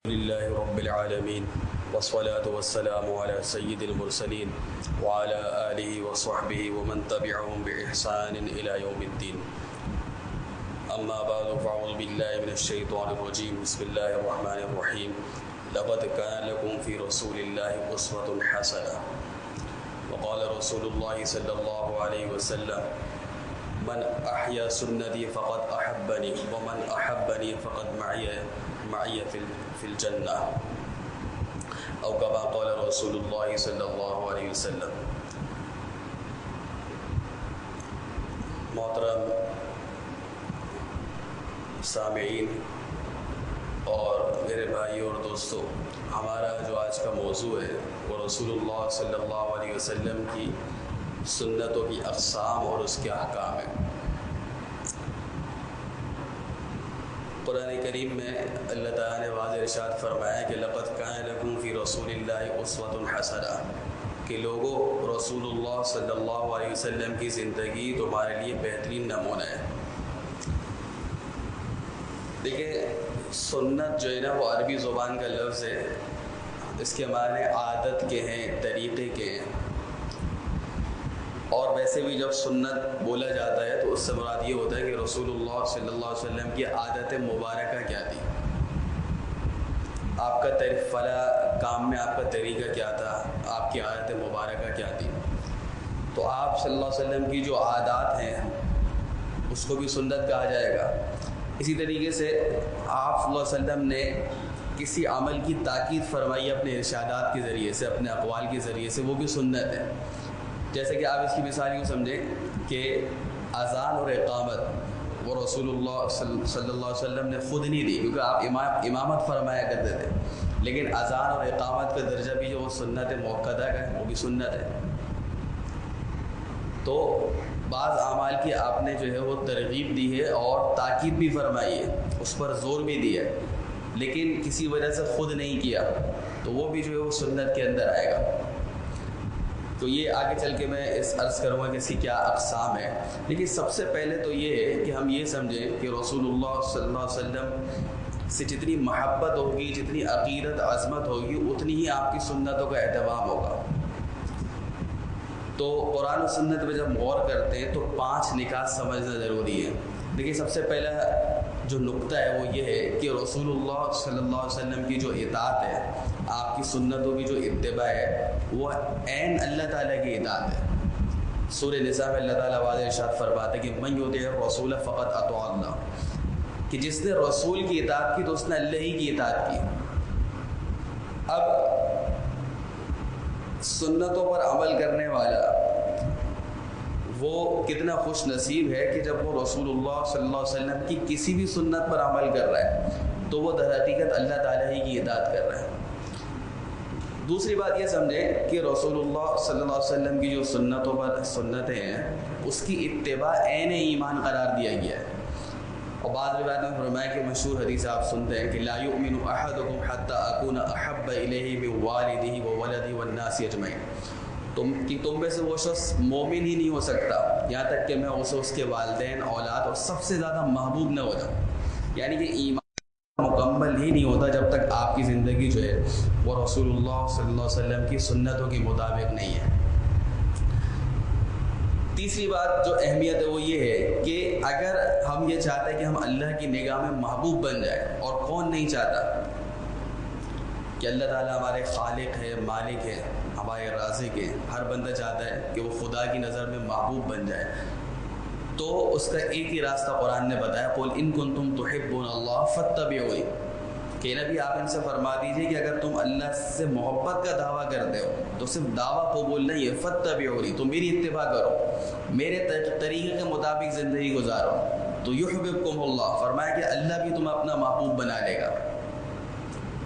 لله رب العالمين والصلاة والسلام على سيد المرسلين وعلى آله وصحبه ومن تبعهم بإحسان إلى يوم الدين. أما بعد فأعوذ بالله من الشيطان الرجيم. بسم الله الرحمن الرحيم. لقد كان لكم في رسول الله أسوة حسنة. وقال رسول الله صلى الله عليه وسلم: من أحيا سنتي فقد أحبني ومن أحبني فقد معي في الجنة، أو كما قال رسول الله صلی اللہ علیہ وسلم. محترم سامعین اور میرے بھائیوں اور دوستوں، ہمارا جو آج کا موضوع ہے وہ رسول اللہ صلی اللہ علیہ وسلم کی سنتوں کی اقسام اور اس کے احکام ہیں. قرآن کریم میں اللہ تعالیٰ نے واضح ارشاد فرمایا کہ لقد کان لکم فی رسول اللہ اسوۃ حسنہ، کہ لوگوں رسول اللہ صلی اللہ علیہ وسلم کی زندگی تمہارے لیے بہترین نمونہ ہے. دیکھیں، سنت جو ہے نا وہ عربی زبان کا لفظ ہے. اس کے معنی عادت کے ہیں، طریقے کے ہیں. اور ویسے بھی جب سنت بولا جاتا ہے تو اس سے مراد یہ ہوتا ہے کہ رسول اللہ صلی اللہ علیہ وسلم کی عادت مبارکہ کیا تھی، آپ کا فلاں کام میں آپ کا طریقہ کیا تھا، آپ کی عادت مبارکہ کیا تھی. تو آپ صلی اللہ علیہ وسلم کی جو عادات ہیں اس کو بھی سنت کہا جائے گا. اسی طریقے سے آپ صلی اللہ علیہ وسلم نے کسی عمل کی تاکید فرمائی اپنے ارشادات کے ذریعے سے، اپنے اقوال کے ذریعے سے، وہ بھی سنت ہے. جیسے کہ آپ اس کی مثال یوں سمجھیں کہ اذان اور اقامت وہ رسول اللہ صلی اللہ علیہ وسلم نے خود نہیں دی، کیونکہ آپ امامت فرمایا کرتے تھے، لیکن اذان اور اقامت کا درجہ بھی جو وہ سنت مؤکدہ کا ہے وہ بھی سنت ہے. تو بعض اعمال کی آپ نے جو ہے وہ ترغیب دی ہے اور تاکید بھی فرمائی ہے، اس پر زور بھی دیا ہے، لیکن کسی وجہ سے خود نہیں کیا تو وہ بھی جو ہے وہ سنت کے اندر آئے گا. تو یہ آگے چل کے میں اس عرض کروں گا کہ اس کی کیا اقسام ہے. لیکن سب سے پہلے تو یہ ہے کہ ہم یہ سمجھیں کہ رسول اللہ صلی اللہ علیہ وسلم سے جتنی محبت ہوگی، جتنی عقیدت عظمت ہوگی، اتنی ہی آپ کی سنتوں کا اہتمام ہوگا. تو قرآن و سنت میں جب غور کرتے ہیں تو 5 نکات سمجھنا ضروری ہے. دیکھیے، سب سے پہلا جو نقطہ ہے وہ یہ ہے کہ رسول اللہ صلی اللہ علیہ وسلم کی جو اطاعت ہے، آپ کی سنتوں کی جو اتباع ہے، وہ عین اللہ تعالیٰ کی اطاعت ہے. سورہ نساء میں اللہ تعالیٰ واضح ارشاد فرماتے ہیں کہ من یطع الرسول فقط اطاع اللہ، کہ جس نے رسول کی اطاعت کی تو اس نے اللہ ہی کی اطاعت کی. اب سنتوں پر عمل کرنے والا وہ کتنا خوش نصیب ہے کہ جب وہ رسول اللہ صلی اللہ علیہ وسلم کی کسی بھی سنت پر عمل کر رہا ہے تو وہ در حقیقت اللہ تعالیٰ ہی کی اطاعت کر رہا ہے. دوسری بات یہ سمجھیں کہ رسول اللہ صلی اللہ علیہ وسلم کی جو سنتوں پر سنتیں ہیں اس کی اتباع عین ایمان قرار دیا گیا ہے. اور بعض روایات میں فرمایا کہ مشہور حدیث آپ سنتے ہیں کہ لا یؤمن احدکم حتی اکون احب الیہ من والدہ وولدہ والناس اجمعین، تم میں سے وہ شخص مومن ہی نہیں ہو سکتا یہاں تک کہ میں اسے اس کے والدین، اولاد اور سب سے زیادہ محبوب نہ ہو جاؤں. یعنی کہ ایمان مکمل ہی نہیں ہوتا جب تک آپ کی زندگی جو ہے وہ رسول اللہ صلی اللہ علیہ وسلم کی سنتوں کے مطابق نہیں ہے. تیسری بات جو اہمیت ہے وہ یہ ہے کہ اگر ہم یہ چاہتے ہیں کہ ہم اللہ کی نگاہ میں محبوب بن جائیں، اور کون نہیں چاہتا کہ اللہ تعالیٰ ہمارے خالق ہے، مالک ہے، ہمارے رازق ہے، ہر بندہ چاہتا ہے کہ وہ خدا کی نظر میں محبوب بن جائے. تو اس کا ایک ہی راستہ قرآن نے بتایا، قل ان کنتم تحبون اللہ فاتبعونی، کہ نبی آپ ان سے فرما دیجئے کہ اگر تم اللہ سے محبت کا دعویٰ کرتے ہو تو صرف دعویٰ قبول نہیں ہے، فاتبعونی، تو میری اتباع کرو، میرے طریقے کے مطابق زندگی گزارو، تو یحببکم اللہ، فرمایا کہ اللہ بھی تمہیں اپنا محبوب بنا لے گا.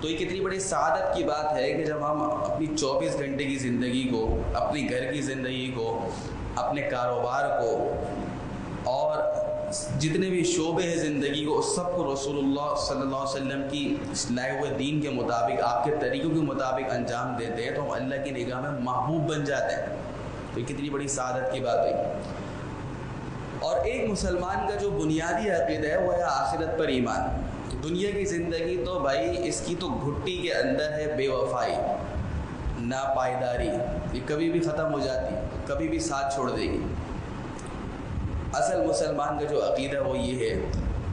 تو یہ کتنی بڑی سعادت کی بات ہے کہ جب ہم اپنی 24 گھنٹے کی زندگی کو، اپنی گھر کی زندگی کو، اپنے کاروبار کو اور جتنے بھی شعبے ہیں زندگی کو، اس سب کو رسول اللہ صلی اللہ علیہ وسلم کی لائے ہوئے دین کے مطابق، آپ کے طریقوں کے مطابق انجام دیتے ہیں تو ہم اللہ کی نگاہ میں محبوب بن جاتے ہیں. تو یہ کتنی بڑی سعادت کی بات ہوئی. اور ایک مسلمان کا جو بنیادی عقیدہ ہے وہ ہے آخرت پر ایمان. دنیا کی زندگی تو بھائی اس کی تو گھٹی کے اندر ہے بے وفائی، ناپائیداری، یہ کبھی بھی ختم ہو جاتی، کبھی بھی ساتھ چھوڑ دے گی۔ اصل مسلمان کا جو عقیدہ وہ یہ ہے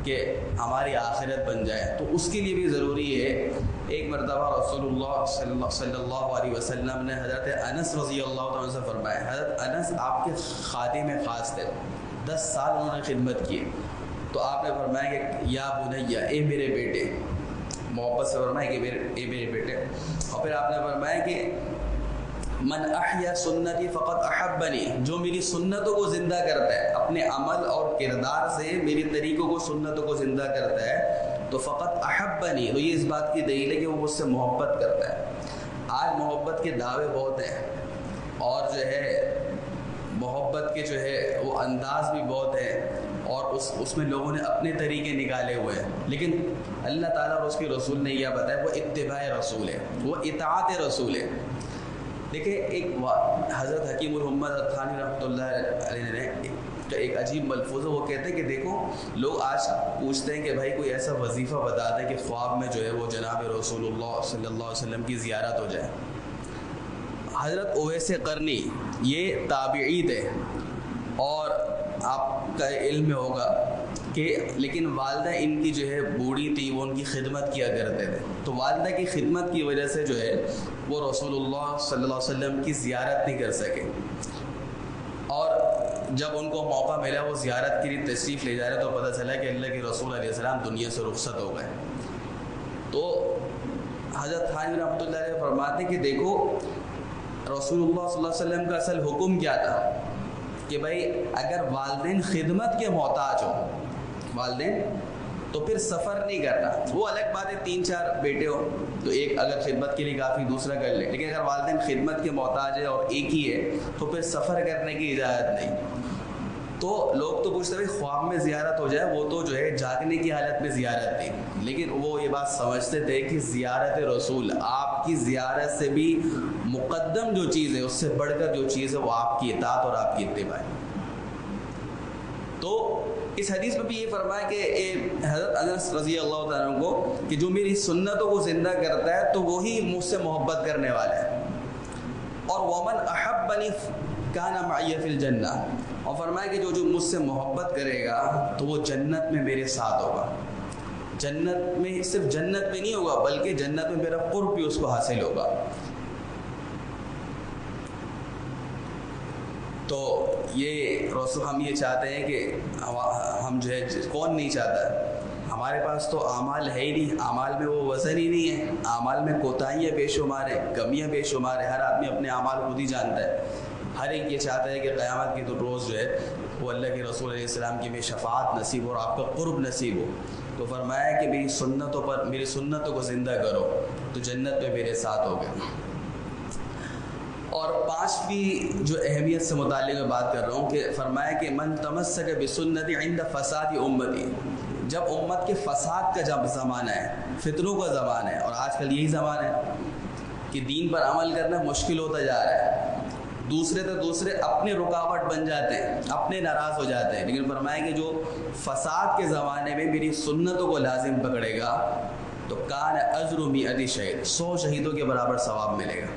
کہ ہماری آخرت بن جائے، تو اس کے لیے بھی ضروری ہے۔ ایک مرتبہ رسول اللہ صلی اللہ علیہ وسلم نے حضرت انس رضی اللہ عنہ سے فرمایا، حضرت انس آپ کے خادم خاص تھے، 10 سال انہوں نے خدمت کی، تو آپ نے فرمایا کہ یا بنیا، اے میرے بیٹے، محبت سے فرمایا کہ اے میرے بیٹے، اور پھر آپ نے فرمایا کہ من احیا سنتی فقط احبنی، جو میری سنتوں کو زندہ کرتا ہے، اپنے عمل اور کردار سے میری طریقوں کو، سنتوں کو زندہ کرتا ہے، تو فقط احبنی، تو یہ اس بات کی دلیل ہے کہ وہ مجھ سے محبت کرتا ہے۔ آج محبت کے دعوے بہت ہیں، اور جو ہے محبت کے جو ہے وہ انداز بھی بہت ہیں، اور اس میں لوگوں نے اپنے طریقے نکالے ہوئے ہیں، لیکن اللہ تعالیٰ اور اس کے رسول نے یہ بتایا وہ اتباع رسول ہے، وہ اطاعت رسول ہے۔ دیکھیں ایک حضرت حکیم الامت التھانی رحمۃ اللہ علیہ نے ایک عجیب ملفوظ ہے، وہ کہتے ہیں کہ دیکھو لوگ آج پوچھتے ہیں کہ بھائی کوئی ایسا وظیفہ بتا دیں کہ خواب میں جو ہے وہ جناب رسول اللہ صلی اللہ علیہ وسلم کی زیارت ہو جائے۔ حضرت اویس قرنی یہ تابعی تھے، اور آپ کا علم میں ہوگا کہ لیکن والدہ ان کی جو ہے بوڑھی تھی، وہ ان کی خدمت کیا کرتے تھے، تو والدہ کی خدمت کی وجہ سے جو ہے وہ رسول اللہ صلی اللہ علیہ وسلم کی زیارت نہیں کر سکے، اور جب ان کو موقع ملا وہ زیارت کے لیے تشریف لے جا رہے تو پتہ چلا کہ اللہ کے رسول علیہ السلام دنیا سے رخصت ہو گئے۔ تو حضرت تھانوی رحمۃ اللہ علیہ فرماتے کہ دیکھو رسول اللہ صلی اللہ علیہ وسلم کا اصل حکم کیا تھا کہ بھائی اگر والدین خدمت کے محتاج ہوں والدین تو پھر سفر نہیں کرنا، وہ الگ بات ہے 3-4 بیٹے ہو تو ایک اگر خدمت کے لیے کافی دوسرا کر لے، لیکن اگر والدین خدمت کے محتاج ہے اور ایک ہی ہے تو پھر سفر کرنے کی اجازت نہیں۔ تو لوگ تو پوچھتے ہیں خواب میں زیارت ہو جائے، وہ تو جو ہے جاگنے کی حالت میں زیارت تھی، لیکن وہ یہ بات سمجھتے تھے کہ زیارت رسول، آپ کی زیارت سے بھی مقدم جو چیز ہے، اس سے بڑھ کر جو چیز ہے وہ آپ کی اطاعت اور آپ کی اتباع ہے۔ تو اس حدیث میں بھی یہ فرمایا کہ حضرت انس رضی اللہ تعالیٰ عنہ کو کہ جو میری سنتوں کو زندہ کرتا ہے تو وہی مجھ سے محبت کرنے والا ہے، اور ومن احبنی کان معی فی الجنہ، اور فرمایا کہ جو مجھ سے محبت کرے گا تو وہ جنت میں میرے ساتھ ہوگا۔ جنت میں صرف جنت میں نہیں ہوگا بلکہ جنت میں میرا قرب بھی اس کو حاصل ہوگا۔ تو یہ رسول ہم یہ چاہتے ہیں کہ ہم جو ہے کون نہیں چاہتا، ہمارے پاس تو اعمال ہے ہی نہیں، اعمال میں وہ وزن ہی نہیں ہے، اعمال میں کوتاہیاں بے شمار ہیں، کمیاں بے شمار ہیں، ہر آدمی اپنے اعمال خود ہی جانتا ہے۔ ہر ایک یہ چاہتا ہے کہ قیامت کی تو روز جو ہے وہ اللہ کے رسول علیہ السلام کی میں شفاعت نصیب ہو اور آپ کا قرب نصیب ہو۔ تو فرمایا کہ میری سنتوں کو زندہ کرو تو جنت میں میرے ساتھ ہو گئے۔ اور 5ویں جو اہمیت سے متعلق میں بات کر رہا ہوں کہ فرمایا کہ من تمسک بسنتی عند فساد امتی، جب امت کے فساد کا جب زمانہ ہے، فتنوں کا زمانہ ہے، اور آج کل یہی زمانہ ہے کہ دین پر عمل کرنا مشکل ہوتا جا رہا ہے، دوسرے اپنے رکاوٹ بن جاتے ہیں، اپنے ناراض ہو جاتے ہیں، لیکن فرمایا کہ جو فساد کے زمانے میں میری سنتوں کو لازم پکڑے گا تو کان اجر 100 شہید، 100 شہیدوں کے برابر ثواب ملے گا۔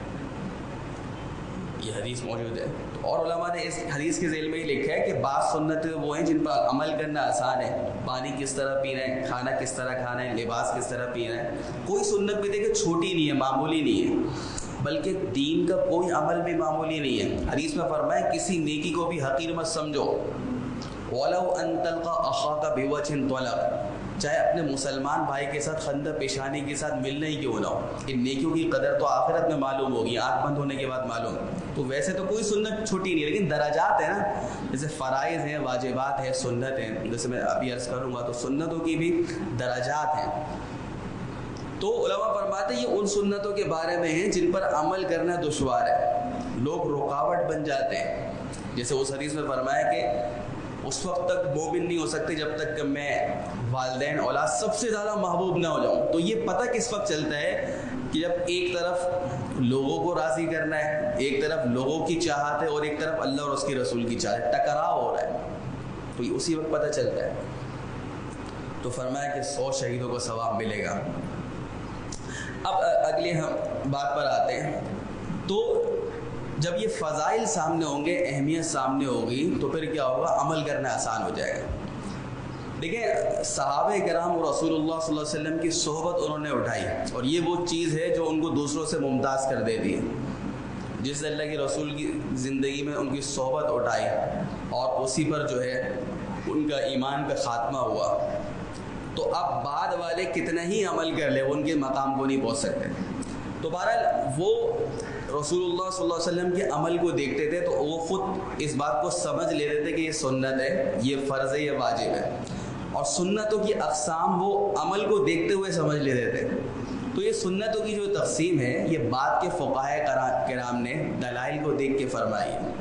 یہ حدیث موجود ہے، اور علماء نے اس حدیث کے ذیل میں ہی لکھا ہے کہ بعض سنتیں وہ ہیں جن پر عمل کرنا آسان ہے، پانی کس طرح پینا ہے، کھانا کس طرح کھانا ہے، لباس کس طرح پینا ہے، کوئی سنت بھی دیکھے چھوٹی نہیں ہے، معمولی نہیں ہے، بلکہ دین کا کوئی عمل بھی معمولی نہیں ہے۔ حدیث میں فرمایا کسی نیکی کو بھی حقیر مت سمجھو، وَلَوْ أَن تَلْقَى أَخَاكَ بِوَجْهٍ طَلَقٍ، چاہے اپنے مسلمان بھائی کے ساتھ خندہ پیشانی کے ساتھ ملنا ہی کیوں نہ ہو، ان نیکیوں کی قدر تو آخرت میں معلوم ہوگی، آنکھ بند ہونے کے بعد معلوم۔ تو ویسے تو کوئی سنت چھوٹی نہیں ہے، لیکن درجات ہیں نا، جیسے فرائض ہیں، واجبات ہیں، سنت ہیں، جیسے میں ابھی عرض کروں گا تو سنتوں کی بھی درجات ہیں۔ تو علماء فرماتے ہیں یہ ان سنتوں کے بارے میں ہیں جن پر عمل کرنا دشوار ہے، لوگ رکاوٹ بن جاتے ہیں، جیسے اس حدیث میں فرمایا کہ اس وقت تک مومن نہیں ہو سکتے جب تک کہ میں والدین اولاد سب سے زیادہ محبوب نہ ہو جاؤں۔ تو یہ پتہ کس وقت چلتا ہے کہ جب ایک طرف لوگوں کو راضی کرنا ہے، ایک طرف لوگوں کی چاہت ہے، اور ایک طرف اللہ اور اس کے رسول کی چاہت، ٹکراؤ ہو رہا ہے، تو یہ اسی وقت پتہ چلتا ہے۔ تو فرمایا کہ 100 شہیدوں کو ثواب ملے گا۔ اب اگلے ہم بات پر آتے ہیں، تو جب یہ فضائل سامنے ہوں گے، اہمیت سامنے ہوگی، تو پھر کیا ہوگا؟ عمل کرنا آسان ہو جائے گا۔ دیکھیں صحابہ کرام اور رسول اللہ صلی اللہ علیہ وسلم کی صحبت انہوں نے اٹھائی، اور یہ وہ چیز ہے جو ان کو دوسروں سے ممتاز کر دیتی ہے۔ جس اللہ کے رسول کی زندگی میں ان کی صحبت اٹھائی اور اسی پر جو ہے ان کا ایمان کا خاتمہ ہوا، تو اب بعد والے کتنا ہی عمل کر لے وہ ان کے مقام کو نہیں پہنچ سکتے۔ تو بہرحال وہ رسول اللہ صلی اللہ علیہ وسلم کے عمل کو دیکھتے تھے تو وہ خود اس بات کو سمجھ لیتے تھے کہ یہ سنت ہے، یہ فرض ہے، یہ واجب ہے، اور سنتوں کی اقسام وہ عمل کو دیکھتے ہوئے سمجھ لیتے تھے۔ تو یہ سنتوں کی جو تقسیم ہے یہ بعد کے فقہاء کرام نے دلائل کو دیکھ کے فرمائی ہے،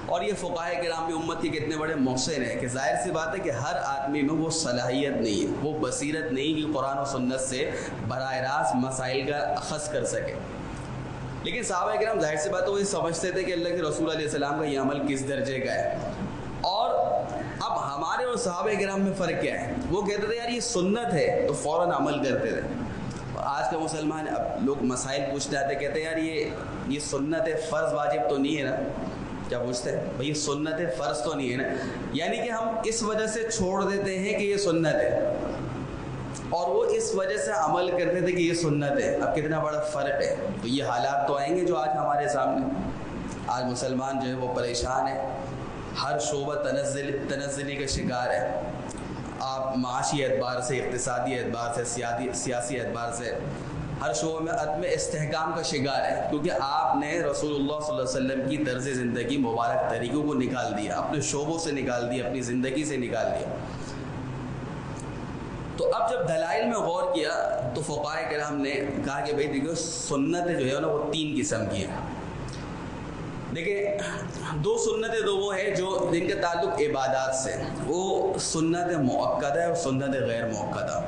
اور یہ فقہاء کرام بھی امت کے کتنے بڑے محسن ہیں کہ ظاہر سی بات ہے کہ ہر آدمی میں وہ صلاحیت نہیں ہے، وہ بصیرت نہیں کہ قرآن و سنت سے براہ راست مسائل کا اخذ کر سکے۔ لیکن صحابہ کرام ظاہر سی بات ہے وہ یہ سمجھتے تھے کہ اللہ کے رسول علیہ السلام کا یہ عمل کس درجے کا ہے، اور اب ہمارے اور صحابہ کرام میں فرق کیا ہے؟ وہ کہتے تھے یار یہ سنت ہے تو فوراً عمل کرتے تھے۔ آج کا مسلمان اب لوگ مسائل پوچھتے آتے کہتے ہیں یار یہ سنت ہے، فرض واجب تو نہیں ہے نا؟ کیا پوچھتے ہیں بھائی؟ یہ سنت ہے، فرض تو نہیں ہے نا؟ یعنی کہ ہم اس وجہ سے چھوڑ دیتے ہیں کہ یہ سنت ہے، اور وہ اس وجہ سے عمل کرتے تھے کہ یہ سنت ہے۔ اب کتنا بڑا فرق ہے۔ تو یہ حالات تو آئیں گے جو آج ہمارے سامنے۔ آج مسلمان جو ہے وہ پریشان ہے، ہر شعبہ تنزلی کا شکار ہے۔ آپ معاشی اعتبار سے، اقتصادی اعتبار سے، سیاسی اعتبار سے ہر شعبے میں عدم استحکام کا شکار ہے، کیونکہ آپ نے رسول اللہ صلی اللہ علیہ وسلم کی طرز زندگی مبارک طریقوں کو نکال دیا، اپنے شعبوں سے نکال دیا، اپنی زندگی سے نکال دیا۔ تو اب جب دلائل میں غور کیا تو فقہاء کرام نے کہا کہ بھائی دیکھو سنتیں جو ہے نا وہ 3 قسم کی ہیں۔ دیکھیں 2 سنتیں تو وہ ہیں جو جن کا تعلق عبادات سے، وہ سنت مؤکدہ اور سنت غیر مؤکدہ۔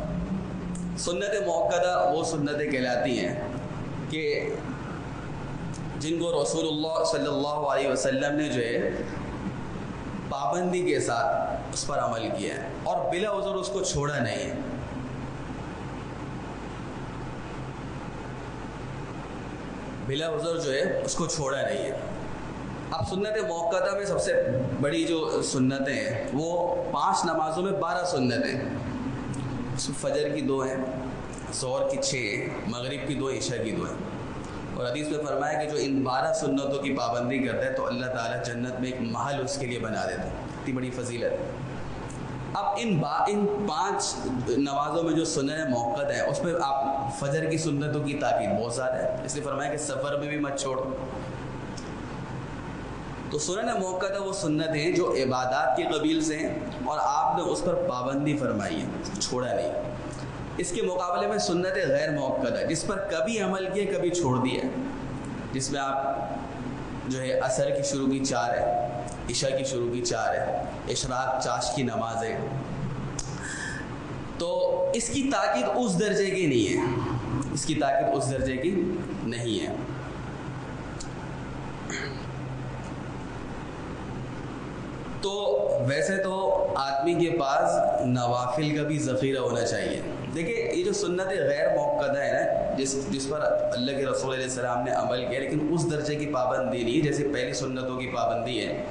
سنت مؤکدہ وہ سنتیں کہلاتی ہیں کہ جن کو رسول اللہ صلی اللہ علیہ وسلم نے جو ہے پابندی کے ساتھ اس پر عمل کیا ہے اور بلا عذر اس کو چھوڑا نہیں ہے۔ بلا عذر جو ہے اس کو چھوڑا نہیں ہے۔ اب سنت موقعہ میں سب سے بڑی جو سنتیں ہیں وہ 5 نمازوں میں 12 سنتیں، فجر کی 2 ہیں، ظہر کی 6 ہیں، مغرب کی 2، عشاء کی 2 ہیں، اور حدیث میں فرمایا کہ جو ان 12 سنتوں کی پابندی کرتا ہے تو اللہ تعالیٰ جنت میں ایک محل اس کے لیے بنا دیتا ہے۔ اتنی بڑی فضیلت ہے۔ اب ان 5 نمازوں میں جو سنن موقت ہیں اس میں آپ فجر کی سنتوں کی تاکید بہت زیادہ ہے، اس لیے فرمایا کہ سفر میں بھی مت چھوڑو۔ تو سنن موقت وہ سنت ہیں جو عبادات کے قبیل سے ہیں اور آپ نے اس پر پابندی فرمائی ہے، چھوڑا نہیں۔ اس کے مقابلے میں سنت غیر موقت ہے جس پر کبھی عمل کیا کبھی چھوڑ دیا، جس میں آپ جو ہے عصر کی شروع کی 4 ہے، عشاء کی شروع کی 4 ہے، اشراق چاش کی نماز ہے، تو اس کی تاکید اس درجے کی نہیں ہے، اس کی تاکید اس درجے کی نہیں ہے۔ تو ویسے تو آدمی کے پاس نوافل کا بھی ذخیرہ ہونا چاہیے۔ دیکھیں یہ جو سنت غیر موقدہ ہے نا جس پر اللہ کے رسول علیہ السلام نے عمل کیا لیکن اس درجے کی پابندی نہیں جیسے پہلی سنتوں کی پابندی ہے،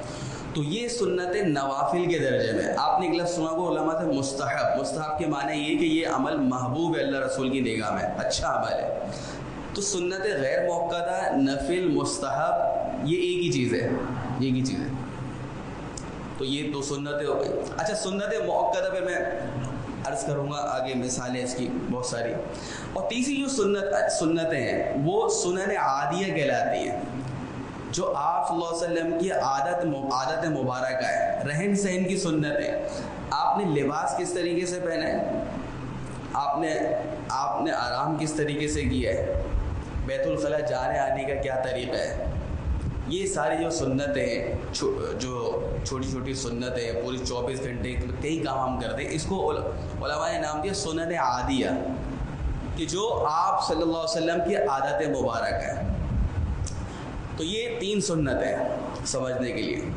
تو یہ سنت نوافل کے درجے میں۔ آپ نے ایک لفظ سنا کو علماء سے مستحب کے معنی یہ کہ یہ عمل محبوب ہے اللہ رسول کی نگاہ میں، اچھا عمل ہے۔ تو سنت غیر موقدہ، نفل، مستحب یہ ایک ہی چیز ہے، ایک ہی چیز ہے۔ تو یہ 2 سنتیں ہو گئی۔ اچھا سنت مؤکدہ پہ میں عرض کروں گا آگے مثالیں اس کی بہت ساری۔ اور تیسری جو سنتیں ہیں وہ سنن عادیہ کہلاتی ہیں، جو آپ صلی اللہ علیہ وسلم کی عادت مبارکہ ہے، رہن سہن کی سنتیں۔ آپ نے لباس کس طریقے سے پہنا ہے، آپ نے آرام کس طریقے سے کیا ہے، بیت الخلاء جانے آنے کا کیا طریقہ ہے، یہ ساری جو سنتیں ہیں، جو چھوٹی چھوٹی سنتیں ہیں، پوری 24 گھنٹے کئی کام ہم کرتے ہیں، اس کو علماء نے نام دیا سنن عادیہ، کہ جو آپ صلی اللہ علیہ وسلم کی عادت مبارک ہے۔ تو یہ 3 سنتیں سمجھنے کے لیے،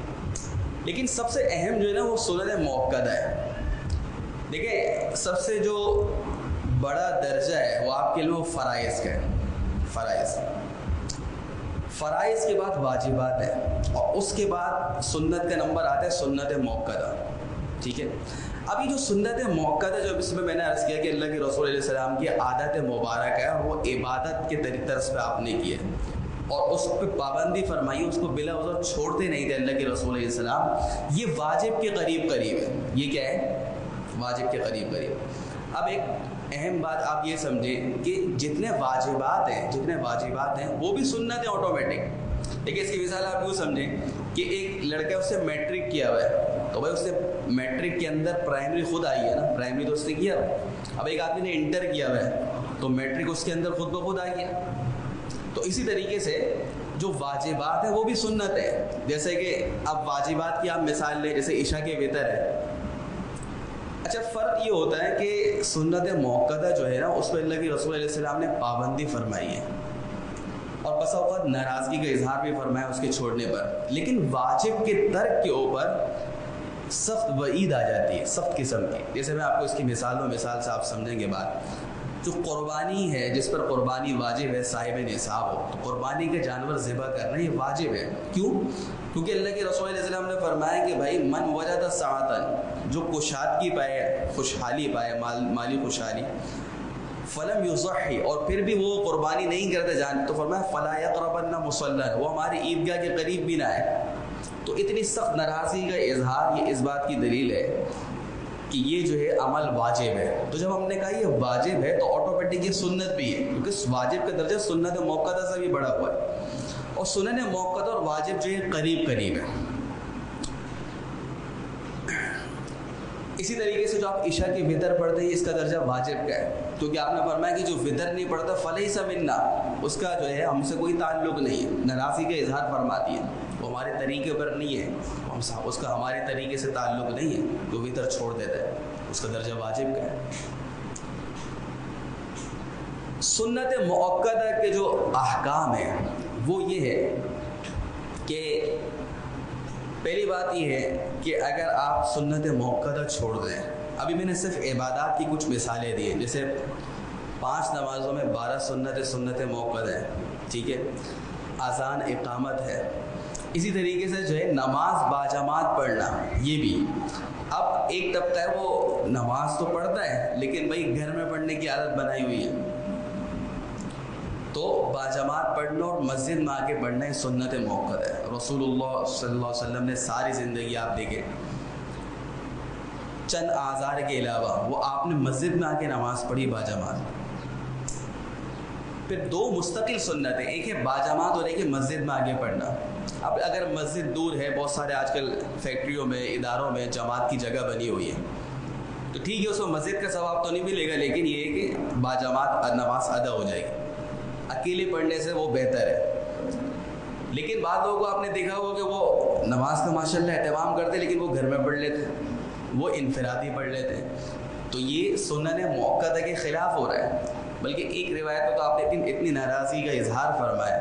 لیکن سب سے اہم جو ہے نا وہ سنن موقدہ ہے۔ دیکھیں سب سے جو بڑا درجہ ہے وہ آپ کے لیے وہ فرائض کا ہے. فرائض کے بعد واجبات ہے اور اس کے بعد سنت کا نمبر آتا ہے سنت موقدہ. ٹھیک ہے. اب یہ جو سنت موقدہ جو اس میں نے عرض کیا کہ اللہ کے رسول علیہ السلام کی عادت مبارک ہے اور وہ عبادت کے طرز پہ آپ نے کی ہے اور اس پہ پابندی فرمائی, اس کو بلا عذر چھوڑتے نہیں تھے اللہ کے رسول علیہ السلام. یہ واجب کے قریب ہے. یہ کیا ہے؟ واجب کے قریب. اب ایک اہم بات آپ یہ سمجھیں کہ جتنے واجبات ہیں وہ بھی سنت ہے آٹومیٹک. دیکھیں اس کی مثال آپ یوں سمجھیں کہ ایک لڑکا اس سے میٹرک کیا ہوا ہے تو بھائی اس نے میٹرک کے اندر پرائمری خود آئی ہے نا, پرائمری تو اس نے کیا. اب ایک آدمی نے انٹر کیا ہوا ہے تو میٹرک اس کے اندر خود بخود آئی ہے. تو اسی طریقے سے جو واجبات ہیں وہ بھی سنت ہے. جیسے کہ اب واجبات کی آپ مثال لیں, جیسے عشاء کے وتر ہے. اچھا فرق یہ ہوتا ہے کہ سنت موقدہ جو ہے نا اس پہ اللہ کے رسول علیہ السلام نے پابندی فرمائی ہے اور بسا اوقات ناراضگی کا اظہار بھی فرمایا اس کے چھوڑنے پر. لیکن واجب کے ترک کے اوپر سخت وعید آ جاتی ہے, سخت قسم کی. جیسے میں آپ کو اس کی مثال سے آپ سمجھیں گے بات. جو قربانی ہے جس پر قربانی واجب ہے, صاحب نصاب ہو, تو قربانی کے جانور ذبح کرنا یہ واجب ہے. کیوں؟ کیونکہ اللہ کے رسول علیہ السلام نے فرمایا کہ بھائی من وجد سعۃ, جو کشادگی پائے, خوشحالی پائے, مالی خوشحالی, فلم یضحی, اور پھر بھی وہ قربانی نہیں کرتے جان, تو فرمایا فلا یقربن مصلی, وہ ہماری عیدگاہ کے قریب بھی نہ آئے. تو اتنی سخت ناراضگی کا اظہار یہ اس بات کی دلیل ہے کہ یہ جو ہے عمل واجب ہے. تو جب ہم نے کہا یہ واجب ہے تو آٹومیٹک یہ سنت بھی ہے, کیونکہ واجب کا درجہ سنت موقدہ سے بھی بڑا ہوا ہے. اور سنن موقدہ اور واجب جو ہے قریب ہے. اسی طریقے سے جو آپ عشاء کی وتر پڑھتے ہیں اس کا درجہ واجب کا ہے, کیونکہ آپ نے فرمایا کہ جو وتر نہیں پڑھتا فلیس منا, اس کا جو ہے ہم سے کوئی تعلق نہیں ہے. ناراضگی کا اظہار فرماتی ہے, وہ ہمارے طریقے پر نہیں ہے, اس کا ہمارے طریقے سے تعلق نہیں ہے, تو وتر چھوڑ دیتا ہے, اس کا درجہ واجب کا ہے. سنت موقدہ کے جو احکام ہیں وہ یہ ہے کہ پہلی بات یہ ہے کہ اگر آپ سنت موقدہ چھوڑ دیں, ابھی میں نے صرف عبادات کی کچھ مثالیں دی ہیں, جیسے 5 نمازوں میں 12 سنت موقدہ ہیں. ٹھیک ہے. اذان اقامت ہے. اسی طریقے سے جو ہے نماز باجماعت پڑھنا, یہ بھی. اب ایک طبقہ ہے وہ نماز تو پڑھتا ہے لیکن بھائی گھر میں پڑھنے کی عادت بنائی ہوئی ہے, تو باجماعت پڑھنا اور مسجد میں آ کے پڑھنا یہ سنت موقدہ ہے. رسول اللہ صلی اللہ علیہ وسلم نے ساری زندگی آپ دیکھیں چند اعذار کے علاوہ وہ آپ نے مسجد میں آ کے نماز پڑھی باجماعت. پھر 2 مستقل سنتیں, ایک ہے باجماعت اور ایک ہے مسجد میں آگے پڑھنا. اب اگر مسجد دور ہے, بہت سارے آج کل فیکٹریوں میں, اداروں میں جماعت کی جگہ بنی ہوئی ہے, تو ٹھیک ہے اس کو مسجد کا ثواب تو نہیں ملے گا, لیکن یہ ہے کہ باجماعت نماز ادا ہو جائے گی. اکیلے پڑھنے سے وہ بہتر ہے. لیکن بعض لوگوں کو آپ نے دیکھا ہوگا کہ وہ نماز کا ماشاءاللہ اہتمام کرتے لیکن وہ گھر میں پڑھ لیتے, وہ انفرادی پڑھ لیتے, تو یہ سنن موقدہ کے خلاف ہو رہا ہے. بلکہ ایک روایت میں تو آپ نے اتنی ناراضگی کا اظہار فرمایا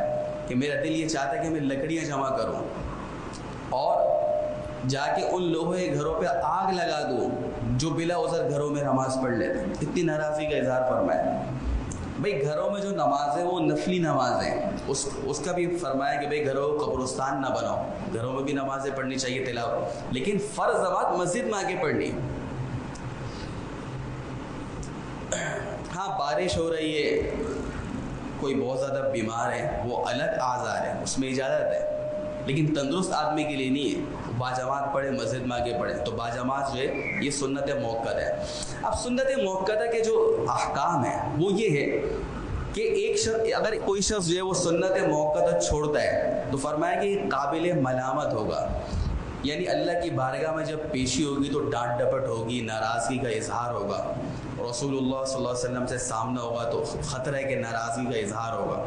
کہ میرا دل یہ چاہتا ہے کہ میں لکڑیاں جمع کروں اور جا کے ان لوگوں کے گھروں پہ آگ لگا دوں جو بلا عذر گھروں میں نماز پڑھ لیتے ہیں. اتنی ناراضگی کا اظہار فرمایا. بھئی گھروں میں جو نماز ہے وہ نفلی نماز ہے, اس کا بھی فرمایا کہ بھئی گھروں کو قبرستان نہ بناؤ, گھروں میں بھی نمازیں پڑھنی چاہیے تلاوت, لیکن فرض نماز مسجد میں آ کے پڑھنی. ہاں بارش ہو رہی ہے, کوئی بہت زیادہ بیمار ہے, وہ الگ اعذار ہے, اس میں اجازت ہے, لیکن تندرست آدمی کے لیے نہیں ہے. باجماعت پڑھے, مسجد میں آگے پڑھے, تو باجماعت جو ہے یہ سنت موقدہ ہے. اب سنت موقدہ کے جو احکام ہیں وہ یہ ہے کہ ایک شخص, اگر کوئی شخص جو ہے وہ سنت موقدہ چھوڑتا ہے تو فرمایا کہ یہ قابل ملامت ہوگا, یعنی اللہ کی بارگاہ میں جب پیشی ہوگی تو ڈانٹ ڈپٹ ہوگی, ناراضگی کا اظہار ہوگا, رسول اللہ صلی اللہ علیہ وسلم سے سامنا ہوگا تو خطرہ ہے کہ ناراضگی کا اظہار ہوگا.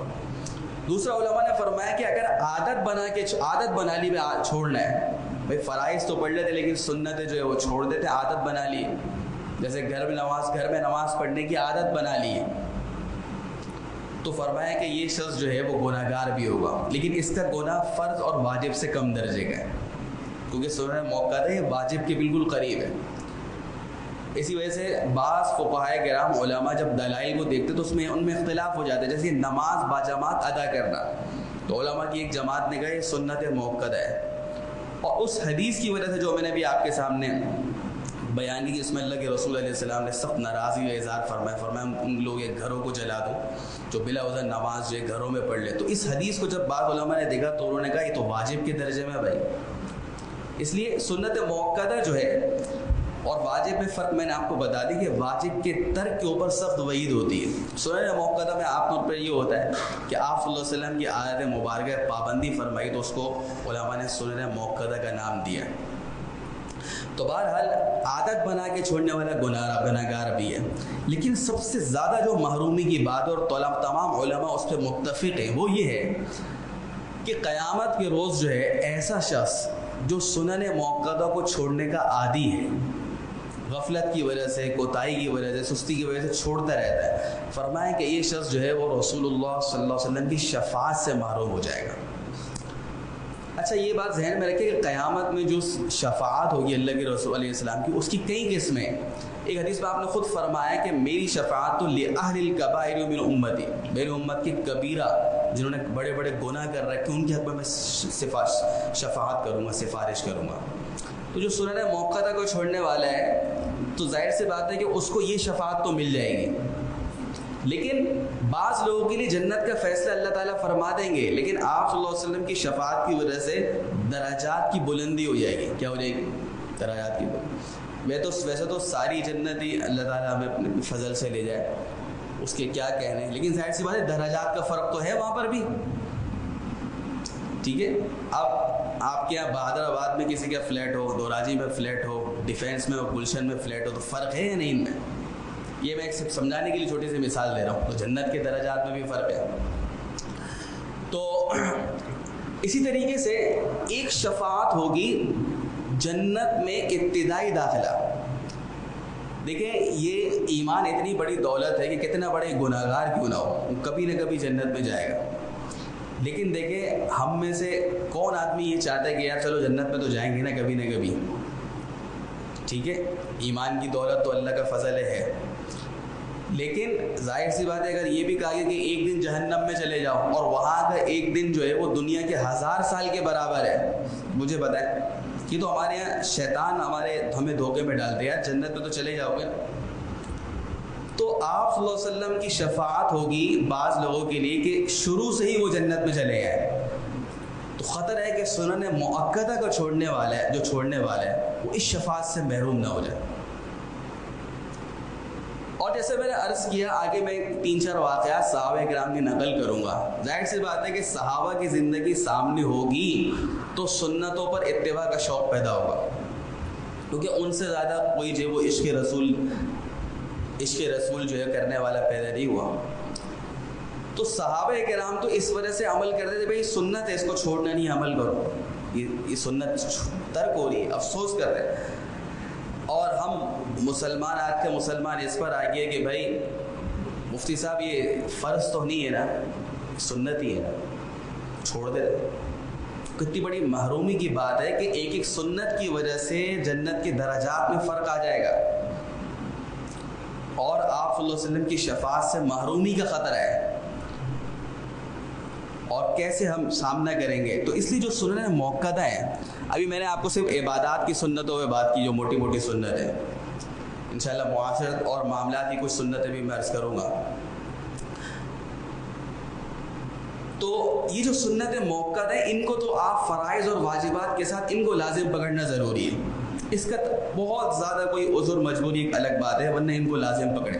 دوسرا علماء نے فرمایا کہ اگر عادت بنا لی میں چھوڑنا ہے, بھائی فرائض تو پڑھ لیتے لیکن سنتیں جو ہے وہ چھوڑ دیتے, عادت بنا لی, جیسے گھر میں نماز پڑھنے کی عادت بنا لی, تو فرمایا کہ یہ شخص جو ہے وہ گناہ گار بھی ہوگا, لیکن اس کا گناہ فرض اور واجب سے کم درجے کا ہے, کیونکہ سنن موقدہ ہے واجب کے بالکل قریب ہے. اسی وجہ سے بعض فقہائے کرام علماء جب دلائل کو دیکھتے تو ان میں اختلاف ہو جاتا ہے. جیسے نماز باجماعت ادا کرنا, تو علماء کی ایک جماعت نے کہا یہ سنت موقدہ ہے, اور اس حدیث کی وجہ سے جو میں نے بھی آپ کے سامنے بیان کی کہ اس میں اللہ کے رسول علیہ السلام نے سخت ناراضی کا اظہار فرمایا ان لوگ یہ گھروں کو جلا دو جو بلا وجہ نماز جو ہے گھروں میں پڑھ لے. تو اس حدیث کو جب بعض علماء نے دیکھا تو انہوں نے کہا یہ تو واجب کے درجے میں بھائی. اس لیے سنت موقدہ جو ہے اور واجب میں فرق میں نے آپ کو بتا دی کہ واجب کے ترک کے اوپر سخت وعید ہوتی ہے. سنت موقدہ میں عام طور پر یہ ہوتا ہے کہ آپ صلی اللہ علیہ وسلم کی عادت مبارکہ پابندی فرمائی تو اس کو علماء نے سنت موقدہ کا نام دیا. تو بہرحال عادت بنا کے چھوڑنے والا گناہگار بھی ہے, لیکن سب سے زیادہ جو محرومی کی بات اور تمام علماء اس پہ متفق ہیں وہ یہ ہے کہ قیامت کے روز جو ہے ایسا شخص جو سنن موقدہ کو چھوڑنے کا عادی ہے, غفلت کی وجہ سے, کوتاہی کی وجہ سے, سستی کی وجہ سے چھوڑتا رہتا ہے, فرمایا کہ یہ شخص جو ہے وہ رسول اللہ صلی اللہ علیہ وسلم کی شفاعت سے محروم ہو جائے گا. اچھا یہ بات ذہن میں رکھیں کہ قیامت میں جو شفاعت ہوگی اللہ کے رسول علیہ السلام کی اس کی کئی قسمیں. ایک حدیث میں آپ نے خود فرمایا کہ میری شفاعت تو لأہل الکبائر من امتی, میری امت کی کبیرہ جنہوں نے بڑے بڑے گناہ کر رکھے ان کے حق میں شفاعت کروں گا, سفارش کروں گا. تو جو سنن موقدہ کو چھوڑنے والا ہے تو ظاہر سی بات ہے کہ اس کو یہ شفاعت تو مل جائے گی, لیکن بعض لوگوں کے لیے جنت کا فیصلہ اللہ تعالیٰ فرما دیں گے, لیکن آپ صلی اللہ علیہ وسلم کی شفاعت کی وجہ سے درجات کی بلندی ہو جائے گی. کیا ہو جائے گی؟ درجات کی بلندی. ویسے تو ساری جنت ہی اللہ تعالیٰ ہمیں اپنے فضل سے لے جائے, اس کے کیا کہنے, لیکن ظاہر سی بات ہے درجات کا فرق تو ہے وہاں پر بھی. ٹھیک ہے, اب آپ کے یہاں بہادر آباد میں کسی کا فلیٹ ہو, دوراجی میں فلیٹ ہو, ڈیفینس میں ہو, گلشن میں فلیٹ ہو, تو فرق ہے یا نہیں ان میں؟ یہ میں ایک سمجھانے کے لیے چھوٹی سی مثال دے رہا ہوں. تو جنت کے درجات میں بھی فرق ہے. تو اسی طریقے سے ایک شفاعت ہوگی جنت میں ابتدائی داخلہ. دیکھیں یہ ایمان اتنی بڑی دولت ہے کہ کتنا بڑے گناہگار کیوں نہ ہو کبھی نہ کبھی جنت میں جائے گا. لیکن دیکھیں ہم میں سے کون آدمی یہ چاہتا ہے کہ یار چلو جنت میں تو جائیں گے نا کبھی نہ کبھی. ٹھیک ہے, ایمان کی دولت تو اللہ کا فضل ہے, لیکن ظاہر سی بات ہے اگر یہ بھی کہا گیا کہ ایک دن جہنم میں چلے جاؤ اور وہاں کا ایک دن جو ہے وہ دنیا کے 1000 سال کے برابر ہے, مجھے بتائیں کہ تو ہمارے یہاں شیطان ہمیں دھوکے میں ڈالتے ہیں جنت میں تو چلے جاؤ گے. تو آپ صلی اللہ علیہ وسلم کی شفاعت ہوگی بعض لوگوں کے لیے کہ شروع سے ہی وہ جنت میں چلے گئے. تو خطر ہے کہ سنن موقدہ کو چھوڑنے والا ہے, جو چھوڑنے والا ہے وہ اس شفاعت سے محروم نہ ہو جائے. اور جیسے میں نے عرض کیا آگے میں 3-4 واقعات صحابہ کرام کی نقل کروں گا. ظاہر سی بات ہے کہ صحابہ کی زندگی سامنے ہوگی تو سنتوں پر اتباع کا شوق پیدا ہوگا, کیونکہ ان سے زیادہ کوئی جو وہ عشق رسول جو ہے کرنے والا پیدا نہیں ہوا. تو صحابہ کرام تو اس وجہ سے عمل کرتے تھے, بھائی سنت ہے اس کو چھوڑنا نہیں, عمل کرو, یہ سنت ترک ہو رہی ہے, افسوس کر رہے ہیں. اور ہم مسلمان آج کے مسلمان اس پر آ گئے کہ بھائی مفتی صاحب یہ فرض تو نہیں ہے نا, سنت ہی ہے نا, چھوڑ دے. کتنی بڑی محرومی کی بات ہے کہ ایک ایک سنت کی وجہ سے جنت کے درجات میں فرق آ جائے گا اور آپ صلی اللہ علیہ وسلم کی شفاعت سے محرومی کا خطرہ ہے. اور کیسے ہم سامنا کریں گے؟ تو اس لیے جو سنن موقدہ ہیں, ابھی میں نے آپ کو صرف عبادات کی سنتوں پہ بات کی جو موٹی موٹی سنت ہے, انشاءاللہ معاشرت اور معاملات کی کچھ سنتیں بھی میں عرض کروں گا. تو یہ جو سنت موقدہ ہیں ان کو تو آپ فرائض اور واجبات کے ساتھ ان کو لازم پکڑنا ضروری ہے. اس کا بہت زیادہ کوئی عذر مجبوری ایک الگ بات ہے, ورنہ ان کو لازم پکڑیں.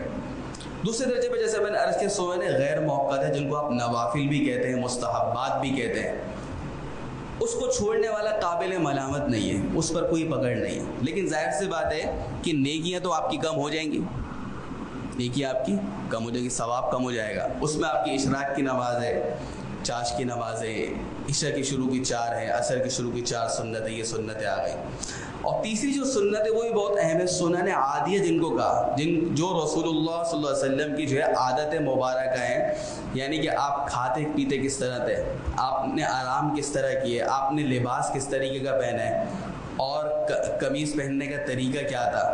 دوسرے درجے پہ جیسے میں نے عرض کیا سنن غیر موقدہ ہے جن کو آپ نوافل بھی کہتے ہیں, مستحبات بھی کہتے ہیں, اس کو چھوڑنے والا قابل ملامت نہیں ہے, اس پر کوئی پکڑ نہیں ہے. لیکن ظاہر سی بات ہے کہ نیکیاں تو آپ کی کم ہو جائیں گی, نیکیاں آپ کی کم ہو جائیں گی, ثواب کم ہو جائے گا. اس میں آپ کی اشراق کی نماز ہے, چاش کی نماز ہے, عشاء کی شروع کی 4 ہیں, عصر کی شروع کی 4 سنت ہے, یہ سنتیں آ گئیں. اور تیسری جو سنت ہے وہ بھی بہت اہم ہے, سنن عادیہ جن کو کہا, جو رسول اللہ صلی اللہ علیہ وسلم کی جو ہے عادت مبارکہ ہیں, یعنی کہ آپ کھاتے پیتے کس طرح تھے, آپ نے آرام کس طرح کیے, آپ نے لباس کس طریقے کا پہنا ہے, اور قمیض پہننے کا طریقہ کیا تھا,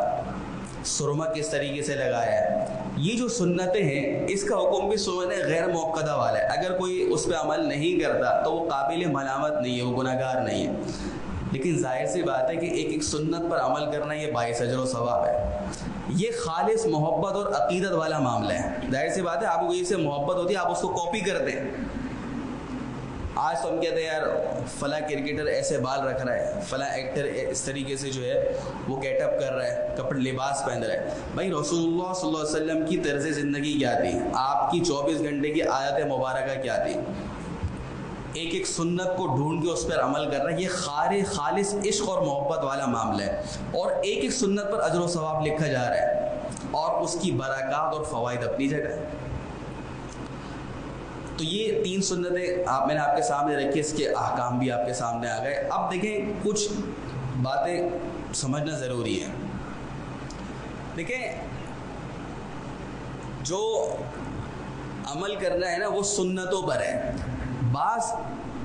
سرما کس طریقے سے لگایا ہے. یہ جو سنتیں ہیں اس کا حکم بھی سنت غیر موقدہ والا ہے. اگر کوئی اس پہ عمل نہیں کرتا تو وہ قابل ملامت نہیں ہے, وہ گناہ گار نہیں ہے. لیکن ظاہر سی بات ہے کہ ایک سنت پر عمل کرنا یہ باعث اجر و ثواب ہے. یہ خالص محبت اور عقیدت والا معاملہ ہے. ظاہر سی بات ہے آپ کو اس سے محبت ہوتی ہے, آپ اس کو کاپی کرتے ہیں. آج تو ہم کہتے ہیں یار فلاں کرکٹر ایسے بال رکھ رہا ہے, فلاں ایکٹر اس طریقے سے جو ہے وہ گیٹ اپ کر رہا ہے, کپڑے لباس پہن رہا ہے. بھائی رسول اللہ صلی اللہ علیہ وسلم کی طرز زندگی کیا تھی, آپ کی 24 گھنٹے کی عادت مبارکہ کیا تھی, ایک ایک سنت کو ڈھونڈ کے اس پر عمل کر رہا ہے. یہ خالص عشق اور محبت والا معاملہ ہے, اور ایک ایک سنت پر اجر و ثواب لکھا جا رہا ہے, اور اس کی برکات اور فوائد اپنی جگہ ہے. تو یہ 3 سنتیں میں نے آپ کے سامنے رکھی, اس کے احکام بھی آپ کے سامنے آ گئے. اب دیکھیں کچھ باتیں سمجھنا ضروری ہے. دیکھیں جو عمل کرنا ہے نا وہ سنتوں پر ہے. بعض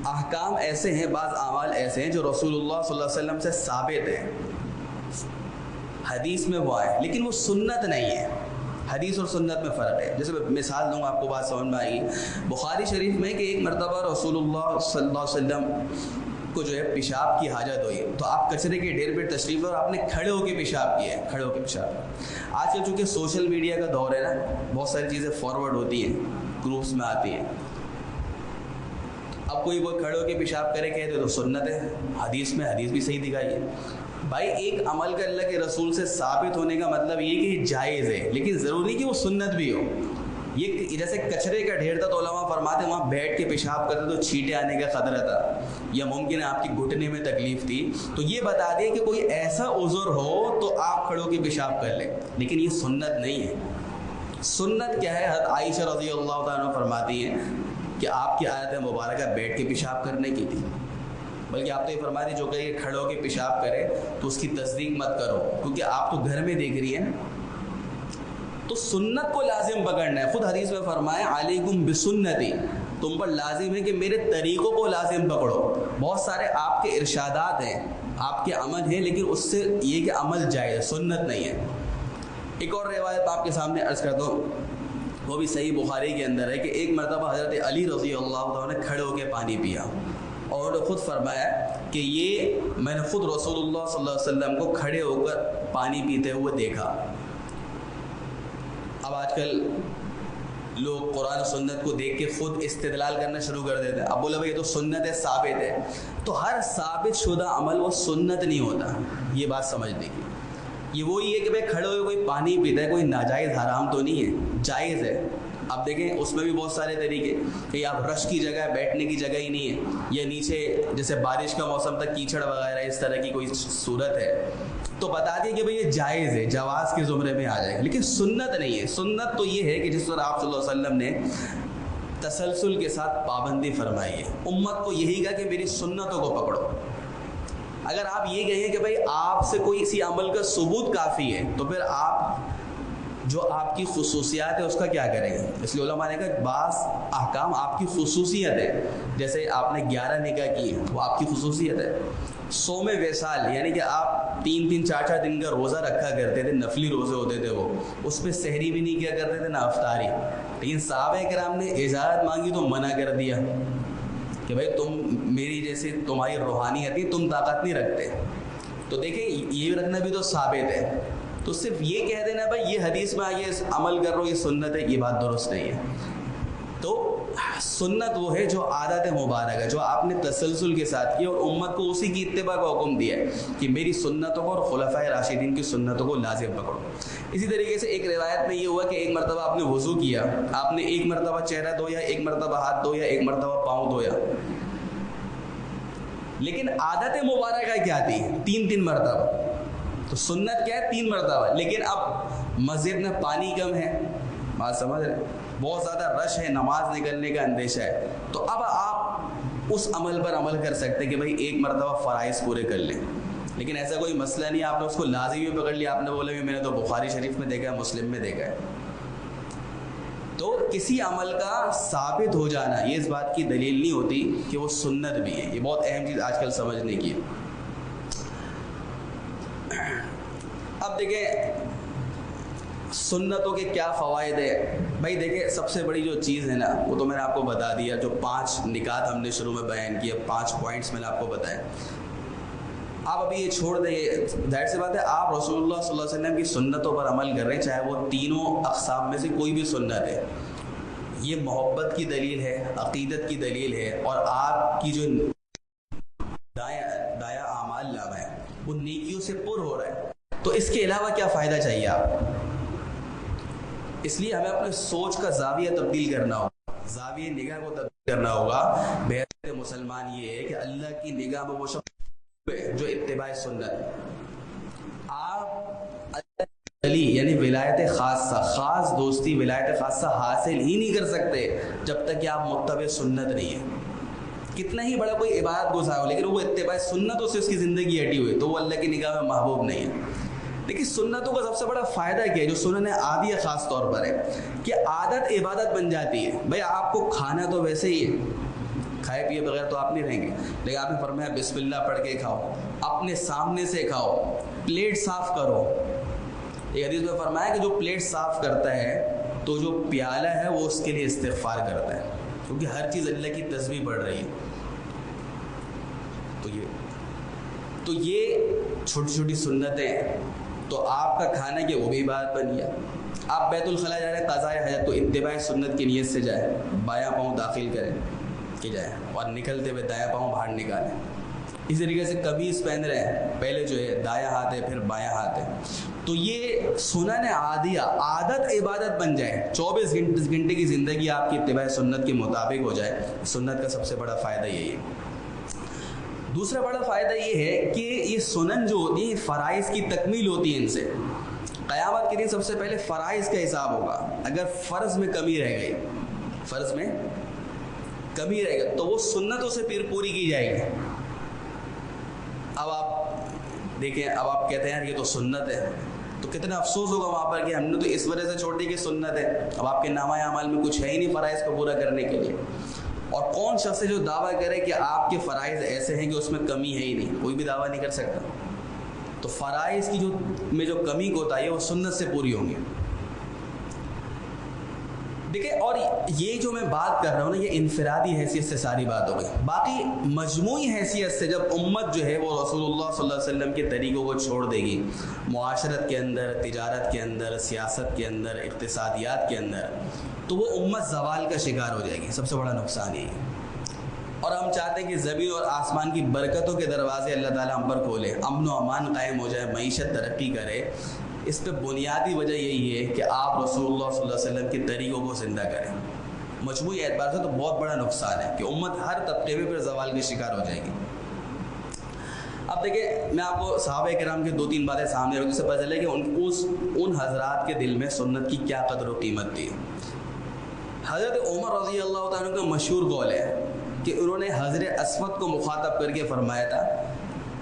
احکام ایسے ہیں, بعض اعمال ایسے ہیں جو رسول اللہ صلی اللہ علیہ وسلم سے ثابت ہیں, حدیث میں وہ آئے, لیکن وہ سنت نہیں ہے. حدیث اور سنت میں فرق ہے. جیسے میں مثال دوں گا آپ کو بات سمجھ میں آئے گی. بخاری شریف میں کہ ایک مرتبہ رسول اللہ صلی اللہ علیہ وسلم کو جو ہے پیشاب کی حاجت ہوئی, تو آپ کچرے کے ڈھیر پہ تشریف اور آپ نے کھڑے ہو کے پیشاب کیا ہے, کھڑے ہو کے پیشاب. آج کل چونکہ سوشل میڈیا کا دور ہے نا, بہت ساری چیزیں فارورڈ ہوتی ہیں, گروپس میں آتی ہیں. اب کوئی کھڑے ہو کے پیشاب کرے کہتے تو سنت ہے, حدیث میں حدیث بھی صحیح دکھائی ہے. بھائی ایک عمل کا اللہ کے رسول سے ثابت ہونے کا مطلب یہ کہ یہ جائز ہے, لیکن ضروری کہ وہ سنت بھی ہو. یہ جیسے کچرے کا ڈھیر تھا تو علماء فرماتے ہیں وہاں بیٹھ کے پیشاب کرتے تو چھینٹے آنے کا خطرہ تھا, یا ممکن ہے آپ کی گھٹنے میں تکلیف تھی, تو یہ بتا دیں کہ کوئی ایسا عذر ہو تو آپ کھڑے ہو کے پیشاب کر لیں, لیکن یہ سنت نہیں ہے. سنت کیا ہے؟ حضرت عائشہ رضی اللہ تعالیٰ عنہ فرماتی ہیں کہ آپ کی عادت مبارکہ بیٹھ کے پیشاب کرنے کی تھی, بلکہ آپ تو یہ فرما دی جو کہ یہ کھڑے ہو کے پیشاب کرے تو اس کی تصدیق مت کرو, کیونکہ آپ تو گھر میں دیکھ رہی ہیں. تو سنت کو لازم پکڑنا ہے. خود حدیث میں فرمایا علیکم بسنتی, تم پر لازم ہے کہ میرے طریقوں کو لازم پکڑو. بہت سارے آپ کے ارشادات ہیں, آپ کے عمل ہیں, لیکن اس سے یہ کہ عمل جائز ہے, سنت نہیں ہے. ایک اور روایت آپ کے سامنے عرض کرتا ہوں, وہ بھی صحیح بخاری کے اندر ہے کہ ایک مرتبہ حضرت علی رضی اللہ عنہ نے کھڑے ہو کے پانی پیا, اور انہوں نے خود فرمایا کہ یہ میں نے خود رسول اللہ صلی اللہ علیہ وسلم کو کھڑے ہو کر پانی پیتے ہوئے دیکھا. اب آج کل لوگ قرآن و سنت کو دیکھ کے خود استدلال کرنا شروع کر دیتے ہیں. اب بولے بھائی یہ تو سنت ہے, ثابت ہے, تو ہر ثابت شدہ عمل وہ سنت نہیں ہوتا. یہ بات سمجھنے کی, یہ وہی ہے کہ بھائی کھڑے ہوئے کوئی پانی پیتا ہے, کوئی ناجائز حرام تو نہیں ہے, جائز ہے. اب دیکھیں اس میں بھی بہت سارے طریقے, کہ آپ رش کی جگہ ہے, بیٹھنے کی جگہ ہی نہیں ہے, یا نیچے جیسے بارش کا موسم تک کیچڑ وغیرہ اس طرح کی کوئی صورت ہے, تو بتا دیے کہ بھئی یہ جائز ہے, جواز کے زمرے میں آ جائے گا, لیکن سنت نہیں ہے. سنت تو یہ ہے کہ جس پر آپ صلی اللہ علیہ وسلم نے تسلسل کے ساتھ پابندی فرمائی ہے. امت کو یہی کہا کہ میری سنتوں کو پکڑو. اگر آپ یہ کہیں کہ بھئی آپ سے کوئی اسی عمل کا ثبوت کافی ہے, تو پھر آپ جو آپ کی خصوصیات ہے اس کا کیا کریں گے؟ اس لیے علماء نے کہا کہ بعض احکام آپ کی خصوصیت ہے, جیسے آپ نے 11 نکاح کی وہ آپ کی خصوصیت ہے. 100 میں وصال یعنی کہ آپ 3 4 دن کا روزہ رکھا کرتے تھے, نفلی روزے ہوتے تھے, وہ اس پہ سحری بھی نہیں کیا کرتے تھے, نہ افطاری. لیکن صحابہ کرام نے اجازت مانگی تو منع کر دیا کہ بھائی تم میری جیسے تمہاری روحانیت ہے, تم طاقت نہیں رکھتے. تو دیکھیں یہ رکھنا بھی تو ثابت ہے. تو صرف یہ کہہ دینا بھائی یہ حدیث میں آئیے عمل کر رہو یہ سنت ہے, یہ بات درست نہیں ہے. تو سنت وہ ہے جو عادت مبارک ہے, جو آپ نے تسلسل کے ساتھ کی اور امت کو اسی کی اتباع کا حکم دیا ہے کہ میری سنتوں کو اور خلفائے راشدین کی سنتوں کو لازم پکڑو. اسی طریقے سے ایک روایت میں یہ ہوا کہ ایک مرتبہ آپ نے وضو کیا, آپ نے ایک مرتبہ چہرہ دھویا, ایک مرتبہ ہاتھ دھویا, ایک مرتبہ پاؤں دھویا, لیکن عادت مبارکہ کیا تھی؟ 3 مرتبہ. تو سنت کیا ہے؟ 3 مرتبہ. لیکن اب مسجد میں پانی کم ہے, بات سمجھ رہے, بہت زیادہ رش ہے, نماز نکلنے کا اندیشہ ہے, تو اب آپ اس عمل پر عمل کر سکتے کہ بھائی ایک مرتبہ فرائض پورے کر لیں. لیکن ایسا کوئی مسئلہ نہیں, آپ نے اس کو لازمی بھی پکڑ لیا, آپ نے بولا میں نے تو بخاری شریف میں دیکھا ہے, مسلم میں دیکھا ہے. تو کسی عمل کا ثابت ہو جانا یہ اس بات کی دلیل نہیں ہوتی کہ وہ سنت بھی ہے. یہ بہت اہم چیز آج کل سمجھنے کی ہے. اب دیکھیں سنتوں کے کیا فوائد ہیں؟ بھائی دیکھیں، سب سے بڑی جو چیز ہے نا وہ تو میں نے آپ کو بتا دیا، جو 5 نکات ہم نے شروع میں بیان کیے، 5 پوائنٹس میں نے آپ کو بتائے. آپ ابھی یہ چھوڑ دیں، ظاہر سی بات ہے آپ رسول اللہ صلی اللہ علیہ وسلم کی سنتوں پر عمل کر رہے ہیں، چاہے وہ تینوں اقسام میں سے کوئی بھی سنت ہے. یہ محبت کی دلیل ہے، عقیدت کی دلیل ہے، اور آپ کی جو دایا اعمال نامہ ہے وہ نیکیوں سے پر ہو رہا ہے. تو اس کے علاوہ کیا فائدہ چاہیے آپ؟ اس لیے ہمیں اپنے سوچ کا زاویہ تبدیل کرنا ہوگا، زاویہ نگاہ کو تبدیل کرنا ہوگا. بہتر مسلمان یہ ہے کہ اللہ کی نگاہ میں وہ شخص جو اتباع سنت، آپ علی یعنی ولایت خاصہ، خاص دوستی ولایت خاصہ حاصل ہی نہیں کر سکتے جب تک کہ آپ متبع سنت نہیں ہیں. کتنا ہی بڑا کوئی عبادت گزار ہو، لیکن وہ اتباع سنتوں سے اس کی زندگی ہٹی ہوئی تو وہ اللہ کی نگاہ میں محبوب نہیں ہے. لیکن سنتوں کا سب سے بڑا فائدہ کیا ہے، جو سنن عادیہ خاص طور پر ہے، کہ عادت عبادت بن جاتی ہے. بھائی آپ کو کھانا تو ویسے ہی ہے، کھائے پیے بغیر تو آپ نہیں رہیں گے، لیکن آپ نے فرمایا بسم اللہ پڑھ کے کھاؤ، اپنے سامنے سے کھاؤ، پلیٹ صاف کرو. ایک حدیث میں فرمایا کہ جو پلیٹ صاف کرتا ہے تو جو پیالہ ہے وہ اس کے لیے استغفار کرتا ہے، کیونکہ ہر چیز اللہ کی تسبیح بڑھ رہی ہے. تو یہ چھوٹی چھوٹی سنتیں، تو آپ کا کھانا کہ وہ بھی بات بن گیا. آپ بیت الخلاء جا رہے ہیں قضاء حاجت، تو اتباع سنت کی نیت سے جائیں، بایاں پاؤں داخل کریں کہ جائیں، اور نکلتے ہوئے دایاں پاؤں باہر نکالیں. اسی طریقے سے قمیص پہن رہے ہیں، پہلے جو ہے دایاں ہاتھ ہے پھر بایاں ہاتھ ہے. تو یہ سنن عادیہ عادت عبادت بن جائے، 24 گھنٹے کی زندگی آپ کی اتباع سنت کے مطابق ہو جائے. سنت کا سب سے بڑا فائدہ یہی ہے. دوسرا بڑا فائدہ یہ ہے کہ یہ سنن جو ہوتی ہیں فرائض کی تکمیل ہوتی ہے. ان سے قیامت کے دن سب سے پہلے فرائض کا حساب ہوگا. اگر فرض میں کمی رہ گئی، فرض میں کمی رہے گا تو وہ سنتوں سے پھر پوری کی جائے گی. اب آپ دیکھیں، اب آپ کہتے ہیں یہ تو سنت ہے، تو کتنا افسوس ہوگا وہاں پر کہ ہم نے تو اس وجہ سے چھوڑ دی کہ سنت ہے. اب آپ کے نامہ اعمال میں کچھ ہے ہی نہیں فرائض کو پورا کرنے کے لیے. اور کون شخص ہے جو دعویٰ کرے کہ آپ کے فرائض ایسے ہیں کہ اس میں کمی ہے ہی نہیں؟ کوئی بھی دعویٰ نہیں کر سکتا. تو فرائض کی جو کمی کوتاہی ہے وہ سنت سے پوری ہوں گی. دیکھیں، اور یہ جو میں بات کر رہا ہوں نا، یہ انفرادی حیثیت سے ساری بات ہو گئی. باقی مجموعی حیثیت سے جب امت جو ہے وہ رسول اللہ صلی اللہ علیہ وسلم کے طریقوں کو چھوڑ دے گی، معاشرت کے اندر، تجارت کے اندر، سیاست کے اندر، اقتصادیات کے اندر، تو وہ امت زوال کا شکار ہو جائے گی. سب سے بڑا نقصان یہی ہے. اور ہم چاہتے ہیں کہ زمین اور آسمان کی برکتوں کے دروازے اللہ تعالیٰ ہم پر کھولے، امن و امان قائم ہو جائے، معیشت ترقی کرے. اس پہ بنیادی وجہ یہی ہے کہ آپ رسول اللہ صلی اللہ علیہ وسلم کے طریقوں کو زندہ کریں. مجموعی اعتبار سے تو بہت بڑا نقصان ہے کہ امت ہر طبقے میں پھر زوال کی شکار ہو جائے گی. اب دیکھیں، میں آپ کو صحابہ کرام کی 2-3 باتیں سامنے رکھوں، جس سے پتہ چلے کہ ان حضرات کے دل میں سنت کی کیا قدر و قیمت تھی. حضرت عمر رضی اللہ تعالیٰ کا مشہور قول ہے کہ انہوں نے حضرت اسود کو مخاطب کر کے فرمایا تھا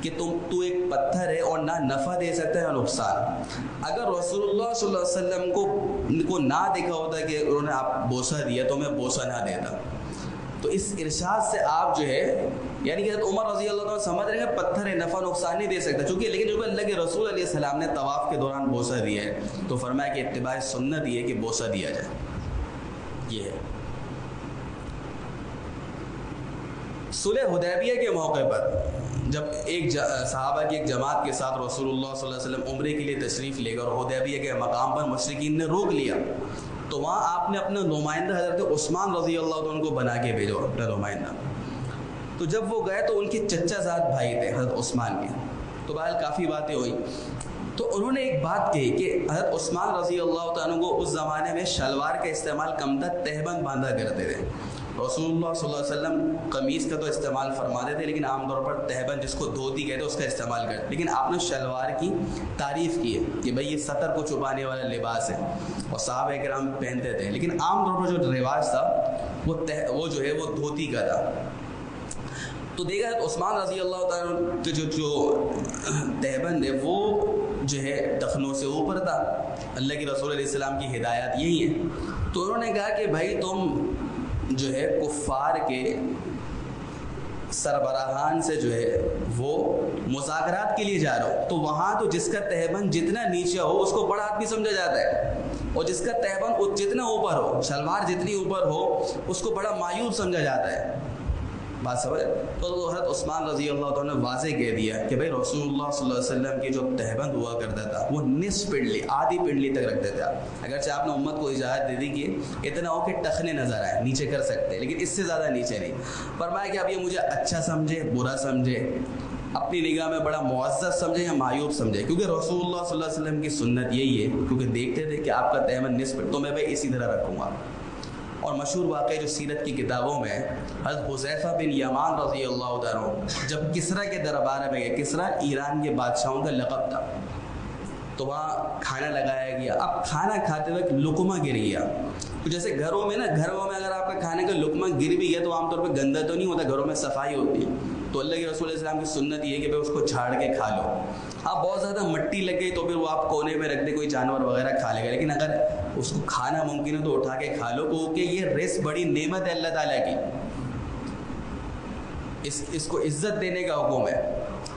کہ تو ایک پتھر ہے اور نہ نفع دے سکتا ہے نہ نقصان. اگر رسول اللہ صلی اللہ علیہ وسلم کو نہ دیکھا ہوتا کہ انہوں نے آپ بوسہ دیا تو میں بوسہ نہ دیتا. تو اس ارشاد سے آپ جو ہے، یعنی کہ حضرت عمر رضی اللہ عنہ سمجھ رہے ہیں پتھر ہے، نفع نقصان نہیں دے سکتا. چونکہ لیکن جو اللہ کے رسول علیہ السلام نے طواف کے دوران بوسہ دیا ہے تو فرمایا کہ اتباع سنت یہ ہے کہ بوسہ دیا جائے. یہ ہے. صلح حدیبیہ کے موقع پر جب ایک صحابہ کی ایک جماعت کے ساتھ رسول اللہ صلی اللہ علیہ وسلم عمرے کے لیے تشریف لے گئے اور حدیبیہ کے مقام پر مشرکین نے روک لیا، تو وہاں آپ نے اپنا نمائندہ حضرت عثمان رضی اللہ عنہ کو بنا کے بھیجو، اپنا نمائندہ. تو جب وہ گئے تو ان کے چچا زاد بھائی تھے حضرت عثمان کے. تو بہرحال کافی باتیں ہوئی. تو انہوں نے ایک بات کہی کہ حضرت عثمان رضی اللہ عنہ کو اس زمانے میں شلوار کا استعمال کم تھا، تہبند باندھا کرتے تھے. رسول اللہ صلی اللہ علیہ وسلم قمیص کا تو استعمال فرماتے تھے، لیکن عام طور پر تہبند جس کو دھوتی کہتے ہیں اس کا استعمال کرتے. لیکن آپ نے شلوار کی تعریف کی ہے کہ بھئی یہ سطر کو چھپانے والا لباس ہے اور صحابہ کرام پہنتے تھے. لیکن عام طور پر جو رواج تھا وہ جو ہے وہ دھوتی کا تھا. تو دیکھا ہے عثمان رضی اللہ تعالیٰ کے جو تہبند ہے وہ جو ہے ٹخنوں سے اوپر تھا. اللہ کے رسول علیہ السلام کی ہدایات یہی ہیں. تو انہوں نے کہا کہ بھائی تم جو ہے کفار کے سربراہان سے جو ہے وہ مذاکرات کے لیے جا رہا ہو، تو وہاں تو جس کا تہبند جتنا نیچے ہو اس کو بڑا آدمی سمجھا جاتا ہے. اور جس کا تہبند جتنا اوپر ہو، شلوار جتنی اوپر ہو، اس کو بڑا مایوب سمجھا جاتا ہے. بات سمجھ؟ تو حضرت عثمان رضی اللہ عنہ نے واضح کہہ دیا کہ بھائی رسول اللہ صلی اللہ علیہ وسلم کی جو تہبند ہوا کرتا تھا وہ نصف پنڈلی، آدھی پنڈلی تک رکھتے تھے. اگرچہ آپ نے امت کو اجازت دے دی کہ اتنا ہو کہ ٹخنے نظر آئے، نیچے کر سکتے، لیکن اس سے زیادہ نیچے نہیں. فرمایا کہ اب یہ مجھے اچھا سمجھے، برا سمجھے، اپنی نگاہ میں بڑا معزز سمجھے یا معیوب سمجھے، کیونکہ رسول اللہ صلی اللہ علیہ وسلم کی سنت یہی ہے، کیونکہ دیکھتے تھے کہ آپ کا تہبند نصف، تو میں بھائی اسی طرح رکھوں گا. اور مشہور واقعہ جو سیرت کی کتابوں میں، حضرت حذیفہ بن یمان رضی اللہ عنہ جب کسریٰ کے دربار میں گئے، کسریٰ ایران کے بادشاہوں کا لقب تھا، تو وہاں کھانا لگایا گیا. اب کھانا کھاتے وقت لقمہ گر گیا. تو جیسے گھروں میں اگر آپ کا کھانے کا لقمہ گر بھی گیا تو عام طور پہ گندا تو نہیں ہوتا، گھروں میں صفائی ہوتی ہے. تو اللہ کے رسول علیہ السلام کی سنت یہ ہے کہ اس کو جھاڑ کے کھا لو. اب بہت زیادہ مٹی لگ گئی تو پھر وہ آپ کونے میں رکھ دے، کوئی جانور وغیرہ کھا لے گا، لیکن اگر اس کو کھانا ممکن ہے تو اٹھا کے کھا لو، کیونکہ یہ رزق بڑی نعمت ہے اللہ تعالیٰ کی، اس کو عزت دینے کا حکم ہے.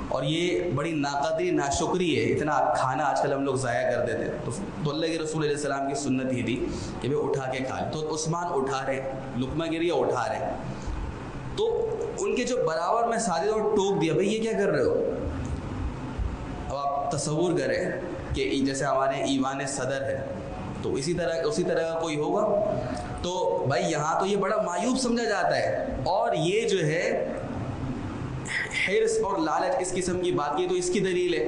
اور یہ بڑی ناقدری ناشکری ہے، اتنا کھانا آج کل ہم لوگ ضائع کر دیتے. تو اللہ کے رسول علیہ السلام کی سنت ہی تھی کہ وہ اٹھا کے کھا لے. تو عثمان اٹھا رہے، لقمہ گری اٹھا رہے، تو ان کے جو برابر میں ساتھی اور ٹوک دیا، بھائی یہ کیا کر رہے ہو. اب آپ تصور کریں کہ جیسے ہمارے ایوان صدر ہے تو اسی طرح کا کوئی ہوگا، تو بھائی یہاں تو یہ بڑا معیوب سمجھا جاتا ہے. اور یہ جو ہے حرص اور لالچ اس قسم کی بات کی تو اس کی دلیل ہے.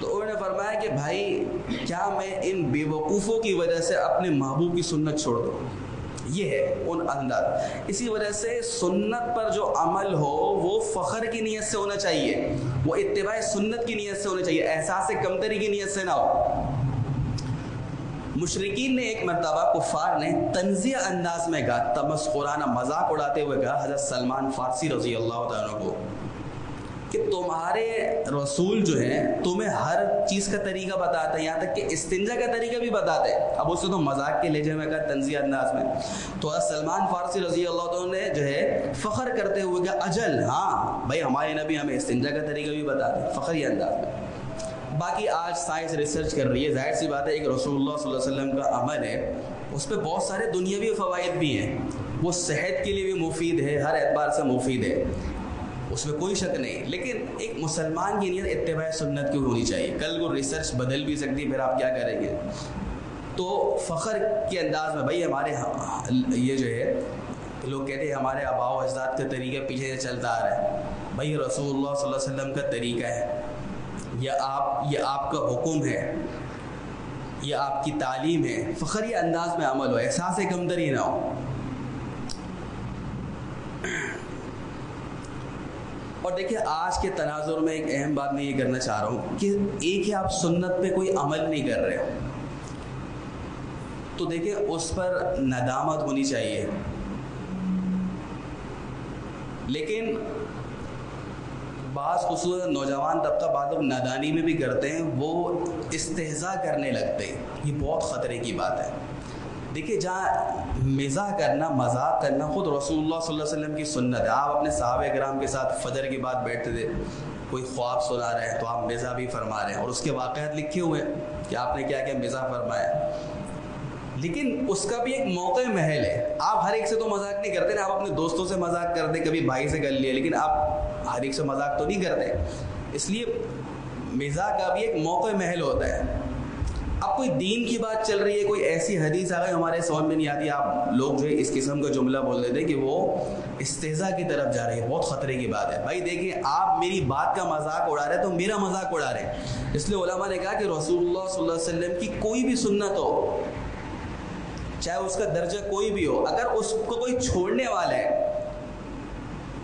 تو انہوں نے فرمایا کہ بھائی کیا میں ان بے وقوفوں کی وجہ سے اپنے محبوب کی سنت چھوڑ دوں. یہ ہے ان انداز. اسی وجہ سے سنت پر جو عمل ہو وہ فخر کی نیت سے ہونا چاہیے، وہ اتباع سنت کی نیت سے ہونا چاہیے، احساس کمتری کی نیت سے نہ ہو. مشرکین نے ایک مرتبہ، کفار نے طنزیہ انداز میں کہا، تمسخرانہ مذاق اڑاتے ہوئے کہا حضرت سلمان فارسی رضی اللہ تعالیٰ کو کہ تمہارے رسول جو ہیں تمہیں ہر چیز کا طریقہ بتاتے ہیں، یہاں تک کہ استنجا کا طریقہ بھی بتاتے ہیں. اب اسے تو مذاق کے لہجے میں کہا، طنزیہ انداز میں. تو حضرت سلمان فارسی رضی اللہ عنہ نے جو ہے فخر کرتے ہوئے کہا اجل، ہاں بھائی ہمارے نبی ہمیں استنجا کا طریقہ بھی بتاتے ہیں، فخری انداز میں. باقی آج سائنس ریسرچ کر رہی ہے، ظاہر سی بات ہے ایک رسول اللہ صلی اللہ علیہ وسلم کا عمل ہے، اس پہ بہت سارے دنیاوی فوائد بھی ہیں، وہ صحت کے لیے بھی مفید ہے، ہر اعتبار سے مفید ہے، اس میں کوئی شک نہیں. لیکن ایک مسلمان کی نیت اتباع سنت کی ہونی چاہیے. کل کو ریسرچ بدل بھی سکتی، پھر آپ کیا کریں گے. تو فخر کے انداز میں بھائی ہمارے یہ جو ہے لوگ کہتے ہیں ہمارے آباء و اجداد کا طریقہ پیچھے سے چلتا آ رہا ہے، بھائی رسول اللہ صلی اللہ علیہ وسلم کا طریقہ ہے، یہ آپ کا حکم ہے، یہ آپ کی تعلیم ہے. فخری انداز میں عمل ہو، احساس کمتری نہ ہو. اور دیکھیں آج کے تناظر میں ایک اہم بات میں یہ کرنا چاہ رہا ہوں کہ ایک ہے آپ سنت پہ کوئی عمل نہیں کر رہے ہو تو دیکھیں اس پر ندامت ہونی چاہیے، لیکن بعض خصوصاً نوجوان طبقہ بعض لوگ نادانی میں بھی کرتے ہیں، وہ استہزاء کرنے لگتے ہیں. یہ بہت خطرے کی بات ہے. دیکھیے جہاں مزاح کرنا، مذاق کرنا خود رسول اللہ صلی اللہ علیہ وسلم کی سنت ہے. آپ اپنے صحابہ کرام کے ساتھ فجر کے بعد بیٹھتے تھے، کوئی خواب سنا رہے ہیں تو آپ مزاح بھی فرما رہے ہیں، اور اس کے واقعات لکھے ہوئے ہیں کہ آپ نے کیا کیا مزاح فرمایا. لیکن اس کا بھی ایک موقع محل ہے. آپ ہر ایک سے تو مذاق نہیں کرتے نا، آپ اپنے دوستوں سے مذاق کرتے، کبھی بھائی سے کر لیا، لیکن آپ ہر ایک سے مذاق تو نہیں کرتے. اس لیے مزاح کا بھی ایک موقع محل ہوتا ہے. اب کوئی دین کی بات چل رہی ہے، کوئی ایسی حدیث آ گئی ہمارے سمجھ میں نہیں آتی، آپ لوگ جو ہے اس قسم کا جملہ بول دیتے کہ وہ استہزاء کی طرف جا رہی ہے. بہت خطرے کی بات ہے. بھائی دیکھیں آپ میری بات کا مذاق اڑا رہے ہیں تو میرا مذاق اڑا رہے ہیں. اس لیے علماء نے کہا کہ رسول اللہ صلی اللہ علیہ وسلم کی کوئی بھی سنت ہو، چاہے اس کا درجہ کوئی بھی ہو، اگر اس کو کوئی چھوڑنے والا ہے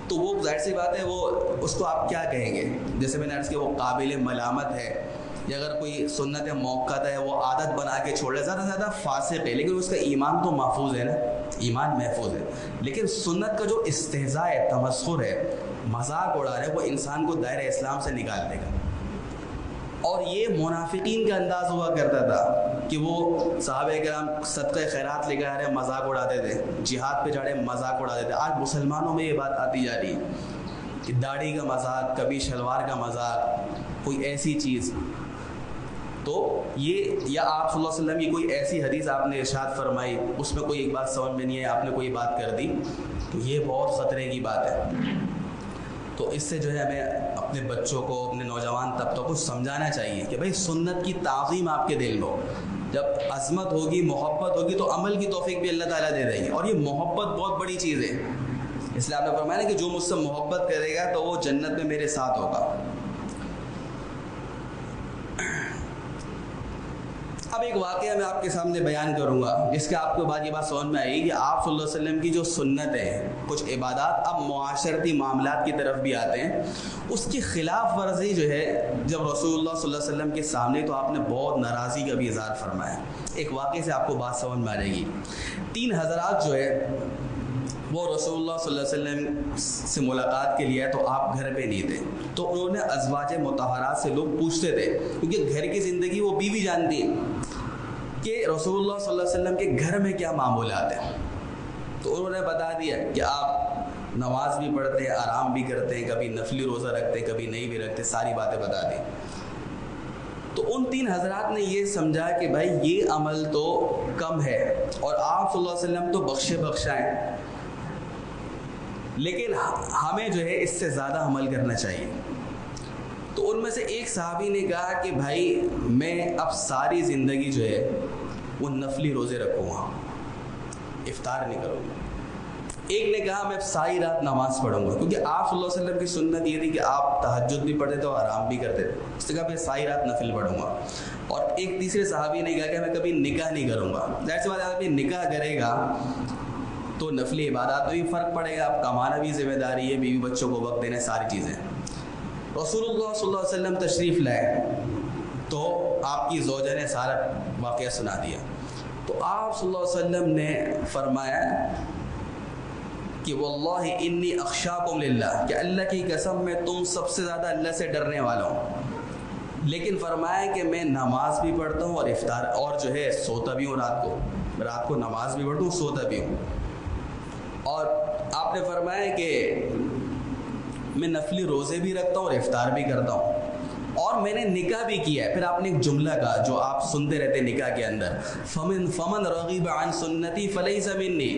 تو وہ ظاہر سی بات ہے، وہ اس کو آپ کیا کہیں گے. جیسے میں نے عرض کیا وہ قابل ملامت ہے، یا اگر کوئی سنت موقع ہے وہ عادت بنا کے چھوڑ رہا ہے، زیادہ سے زیادہ فاسق ہے، لیکن اس کا ایمان تو محفوظ ہے نا، ایمان محفوظ ہے. لیکن سنت کا جو استہزاء ہے، تمسخر ہے، مذاق اڑا رہا ہے، وہ انسان کو دائرہ اسلام سے نکال دے گا. اور یہ منافقین کا انداز ہوا کرتا تھا کہ وہ صحابہ کرام صدقہ خیرات لے کے آ رہے ہیں، مذاق اڑاتے تھے، جہاد پہ جا رہے ہیں مذاق اڑاتے تھے. آج مسلمانوں میں یہ بات آتی جا رہی ہے کہ داڑھی کا مذاق، کبھی شلوار کا مذاق، کوئی ایسی چیز. تو یہ یا آپ صلی اللہ علیہ وسلم کی کوئی ایسی حدیث آپ نے ارشاد فرمائی، اس میں کوئی ایک بات سمجھ میں نہیں ہے، آپ نے کوئی بات کر دی، تو یہ بہت خطرے کی بات ہے۔ تو اس سے جو ہے ہمیں اپنے بچوں کو، اپنے نوجوان طبقوں کو سمجھانا چاہیے کہ بھائی سنت کی تعظیم آپ کے دل میں ہو۔ جب عظمت ہوگی، محبت ہوگی، تو عمل کی توفیق بھی اللہ تعالیٰ دے دیں گے، اور یہ محبت بہت بڑی چیز ہے۔ اس لیے آپ نے فرمایا کہ جو مجھ سے محبت کرے گا تو وہ جنت میں میرے ساتھ ہوگا۔ اب ایک واقعہ میں آپ کے سامنے بیان کروں گا جس کے آپ کو بعد یہ بات سمجھ میں آئی کہ آپ صلی اللہ علیہ وسلم کی جو سنت ہے، کچھ عبادات اب معاشرتی معاملات کی طرف بھی آتے ہیں، اس کی خلاف ورزی جو ہے جب رسول اللہ صلی اللہ علیہ وسلم کے سامنے، تو آپ نے بہت ناراضی کا بھی اظہار فرمایا۔ ایک واقعے سے آپ کو بات سمجھ میں آ جائے گی۔ 3 حضرات جو ہے وہ رسول اللہ صلی اللہ علیہ وسلم سے ملاقات کے لیے، تو آپ گھر پہ نہیں تھے، تو انہوں نے ازواج مطہرات سے لوگ پوچھتے تھے، کیونکہ گھر کی زندگی وہ بیوی جانتی ہیں کہ رسول اللہ صلی اللہ علیہ وسلم کے گھر میں کیا معمولات ہیں۔ تو انہوں نے بتا دیا کہ آپ نماز بھی پڑھتے ہیں، آرام بھی کرتے ہیں، کبھی نفلی روزہ رکھتے ہیں، کبھی نہیں بھی رکھتے، ساری باتیں بتا دی۔ تو ان 3 حضرات نے یہ سمجھا کہ بھائی یہ عمل تو کم ہے، اور آپ صلی اللہ علیہ وسلم تو بخشے بخشا ہیں، لیکن ہمیں جو ہے اس سے زیادہ عمل کرنا چاہیے۔ تو ان میں سے ایک صحابی نے کہا کہ بھائی میں اب ساری زندگی جو ہے وہ نفلی روزے رکھوں گا، افطار نہیں کروں گا۔ ایک نے کہا میں ساری رات نماز پڑھوں گا، کیونکہ آپ صلی اللہ علیہ وسلم کی سنت یہ تھی کہ آپ تہجد بھی پڑھتے تھے اور آرام بھی کرتے تھے، اس نے کہا میں ساری رات نفل پڑھوں گا۔ اور ایک تیسرے صحابی نے کہا کہ میں کبھی نکاح نہیں کروں گا۔ ظاہر سی بات ہے، آدمی نکاح کرے گا تو نفلی عبادات میں بھی فرق پڑے گا، آپ کمانا بھی ذمہ داری ہے، بیوی بچوں کو وقت دینا، ساری چیزیں۔ رسول اللہ صلی اللہ علیہ وسلم تشریف لائے تو آپ کی زوجہ نے سارا واقعہ سنا دیا۔ تو آپ صلی اللہ علیہ وسلم نے فرمایا کہ واللہ انی اخشاکم للہ، کہ اللہ کی قسم میں تم سب سے زیادہ اللہ سے ڈرنے والا ہوں، لیکن فرمایا کہ میں نماز بھی پڑھتا ہوں اور افطار اور جو ہے سوتا بھی ہوں، رات کو نماز بھی پڑھتا ہوں، سوتا بھی ہوں۔ اور آپ نے فرمایا کہ میں نفلی روزے بھی رکھتا ہوں اور افطار بھی کرتا ہوں، اور میں نے نکاح بھی کیا ہے۔ پھر آپ نے ایک جملہ کہا جو آپ سنتے رہتے نکاح کے اندر، فمن رغب عن سنتی فلیس منی،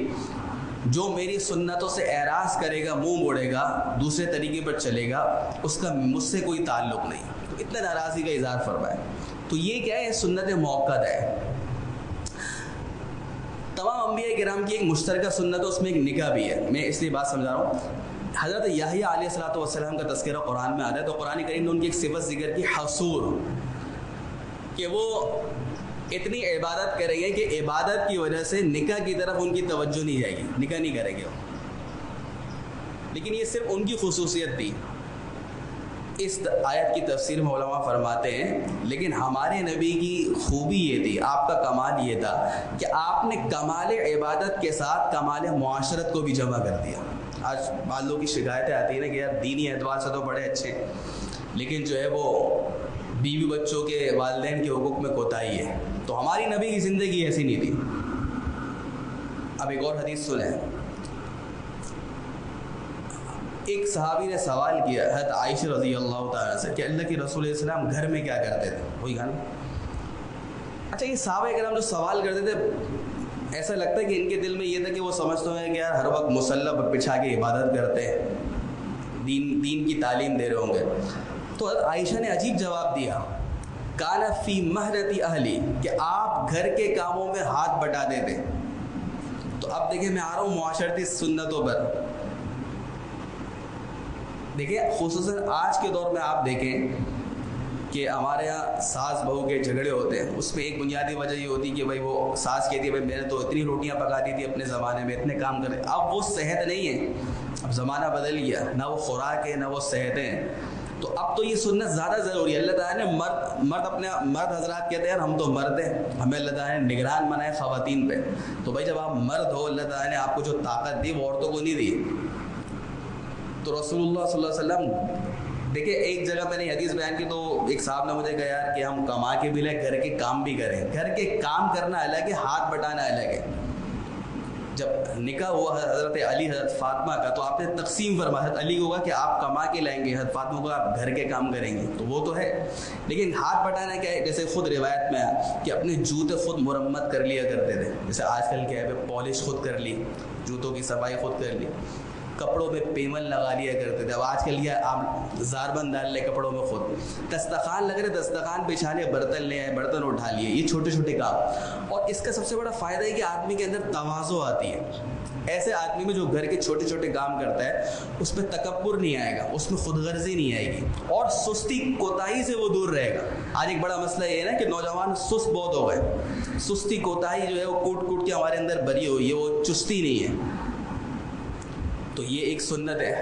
جو میری سنتوں سے اعراض کرے گا، منہ موڑے گا، دوسرے طریقے پر چلے گا، اس کا مجھ سے کوئی تعلق نہیں۔ تو اتنا ناراضی کا اظہار فرمایا۔ تو یہ کیا ہے؟ سنت موقت ہے۔ تمام انبیاء کرام کی ایک مشترکہ سنت ہے، اس میں ایک نکاح بھی ہے۔ میں اس لیے بات سمجھا رہا ہوں۔ حضرت یحییٰ علیہ الصلوۃ والسلام کا تذکرہ قرآن میں آتا ہے، تو قرآن کریم نے ان کی ایک صفت ذکر کی، حصور، کہ وہ اتنی عبادت کریں گے کہ عبادت کی وجہ سے نکاح کی طرف ان کی توجہ نہیں جائے گی، نکاح نہیں کریں گے وہ۔ لیکن یہ صرف ان کی خصوصیت تھی۔ اس آیت کی تفسیر میں علماء فرماتے ہیں لیکن ہمارے نبی کی خوبی یہ تھی، آپ کا کمال یہ تھا کہ آپ نے کمال عبادت کے ساتھ کمال معاشرت کو بھی جمع کر دیا۔ آج بعض لوگوں کی شکایتیں آتی ہیں نا کہ یار دینی اعتبار سے تو بڑے اچھے ہیں، لیکن جو ہے وہ بیوی بچوں کے والدین کے حقوق میں کوتاہی ہے۔ تو ہماری نبی کی زندگی ایسی نہیں تھی۔ اب ایک اور حدیث سنیں۔ ایک صحابی نے سوال کیا حضرت عائشہ رضی اللہ تعالیٰ سے کہ اللہ کے رسول علیہ السلام گھر میں کیا کرتے تھے؟ وہی گانا۔ اچھا، یہ صحابہ کرام جو سوال کرتے تھے، ایسا لگتا ہے کہ ان کے دل میں یہ تھا کہ وہ سمجھتے ہیں کہ یار ہر وقت مصلی پر بچھا کے عبادت کرتے ہیں، دین کی تعلیم دے رہے ہوں گے۔ تو حضرت عائشہ نے عجیب جواب دیا، کان فی مہرتی اہلی، کہ آپ گھر کے کاموں میں ہاتھ بٹا دیتے۔ تو اب دیکھیں میں آ رہا ہوں معاشرتی سنتوں پر۔ دیکھیں خصوصاً آج کے دور میں آپ دیکھیں کہ ہمارے یہاں ساس بہو کے جھگڑے ہوتے ہیں، اس میں ایک بنیادی وجہ یہ ہوتی ہے کہ بھائی وہ ساس کہتی ہے بھائی میں نے تو اتنی روٹیاں پکاتی تھی اپنے زمانے میں، اتنے کام کرے۔ اب وہ صحت نہیں ہے، اب زمانہ بدل گیا، نہ وہ خوراک ہے نہ وہ صحت ہے۔ تو اب تو یہ سنت زیادہ ضروری ہے۔ اللہ تعالیٰ نے مرد حضرات کہتے ہیں ہم تو مرد ہیں، ہمیں اللہ تعالیٰ نے نگران بنائے خواتین پہ۔ تو بھائی جب آپ مرد ہو، اللہ تعالیٰ نے آپ کو جو طاقت دی وہ عورتوں کو نہیں دی۔ تو رسول اللہ صلی اللہ علیہ وسلم دیکھیں، ایک جگہ میں نے حدیث بیان کی تو ایک صاحب نے مجھے کہا یار کہ ہم کما کے بھی لیں، گھر کے کام بھی کریں۔ گھر کے کام کرنا الگ ہے، ہاتھ بٹانا الگ ہے۔ جب نکاح ہوا حضرت علی حضرت فاطمہ کا تو آپ نے تقسیم فرمایا، حضرت علی کو کہا کہ آپ کما کے لائیں گے، حضرت فاطمہ کو آپ گھر کے کام کریں گے، تو وہ تو ہے، لیکن ہاتھ بٹانا کیا ہے؟ جیسے خود روایت میں کہ اپنے جوتے خود مرمت کر لیا کرتے تھے، جیسے آج کل کیا ہے پالش خود کر لی، جوتوں کی صفائی خود کر لی، کپڑوں پہ پیمن لگا لیا کرتے تھے، اب آج کل کیا آپ زاربند ڈال لے کپڑوں میں خود، دسترخوان لگ رہے دسترخوان بچھا لے، برتن لے آئے برتن اٹھا لیے، یہ چھوٹے چھوٹے کام۔ اور اس کا سب سے بڑا فائدہ ہے کہ آدمی کے اندر تواضع آتی ہے، ایسے آدمی میں جو گھر کے چھوٹے چھوٹے کام کرتا ہے اس میں تکبر نہیں آئے گا، اس میں خود غرضی نہیں آئے گی، اور سستی کوتاہی سے وہ دور رہے گا۔ آج ایک بڑا مسئلہ یہ ہے نا کہ نوجوان سست بہت ہو گئے، سستی کوتاہی جو ہے وہ کوٹ کوٹ کے ہمارے اندر بھری ہوئی ہے، وہ چستی نہیں ہے۔ تو یہ ایک سنت ہے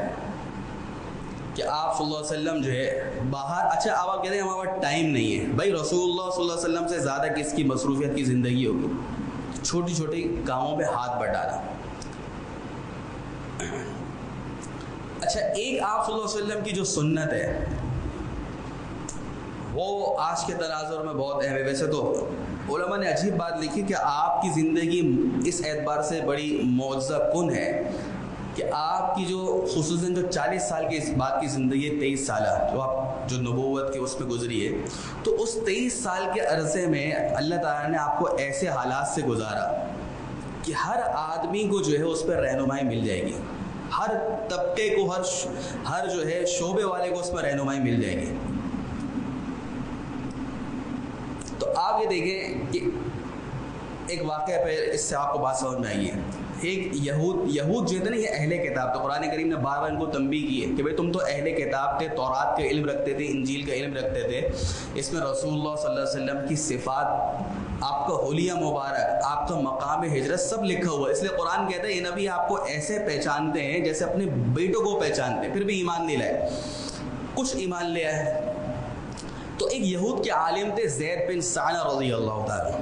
کہ آپ صلی اللہ علیہ وسلم جو ہے باہر، اچھا اب آپ کہتے ہیں ہمارا ٹائم نہیں ہے، بھائی رسول اللہ صلی اللہ علیہ وسلم سے زیادہ کس کی مصروفیت کی زندگی ہوگی؟ چھوٹی چھوٹی کاموں پہ ہاتھ بٹانا۔ اچھا ایک آپ صلی اللہ علیہ وسلم کی جو سنت ہے وہ آج کے تناظر میں بہت اہم ہے۔ ویسے تو علماء نے عجیب بات لکھی کہ آپ کی زندگی اس اعتبار سے بڑی معجزہ کن ہے کہ آپ کی جو خصوصاً جو 40 سال کی اس بات کی زندگی ہے، 23 سالہ جو آپ جو نبوت کے اس میں گزری ہے، تو اس 23 سال کے عرصے میں اللہ تعالیٰ نے آپ کو ایسے حالات سے گزارا کہ ہر آدمی کو جو ہے اس پہ رہنمائی مل جائے گی، ہر طبقے کو، ہر جو ہے شعبے والے کو اس میں رہنمائی مل جائے گی۔ تو آپ یہ دیکھیں کہ ایک واقعہ پہ اس سے آپ کو بات سمجھ میں آئی ہے۔ ایک یہود جو تھے نا، یہ اہل کتاب، تو قرآن کریم نے بار بار ان کو تنبیہ کی ہے کہ بھئی تم تو اہل کتاب تھے، تورات کا علم رکھتے تھے، انجیل کا علم رکھتے تھے، اس میں رسول اللہ صلی اللہ علیہ وسلم کی صفات، آپ کا حلیہ مبارک، آپ کا مقام ہجرت سب لکھا ہوا ہے، اس لیے قرآن کہتا ہے یہ نبی آپ کو ایسے پہچانتے ہیں جیسے اپنے بیٹوں کو پہچانتے ہیں، پھر بھی ایمان نہیں لائے، کچھ ایمان لے آئے۔ تو ایک یہود کے عالم تھے زید بن ثعلبہ رضی اللہ تعالیٰ،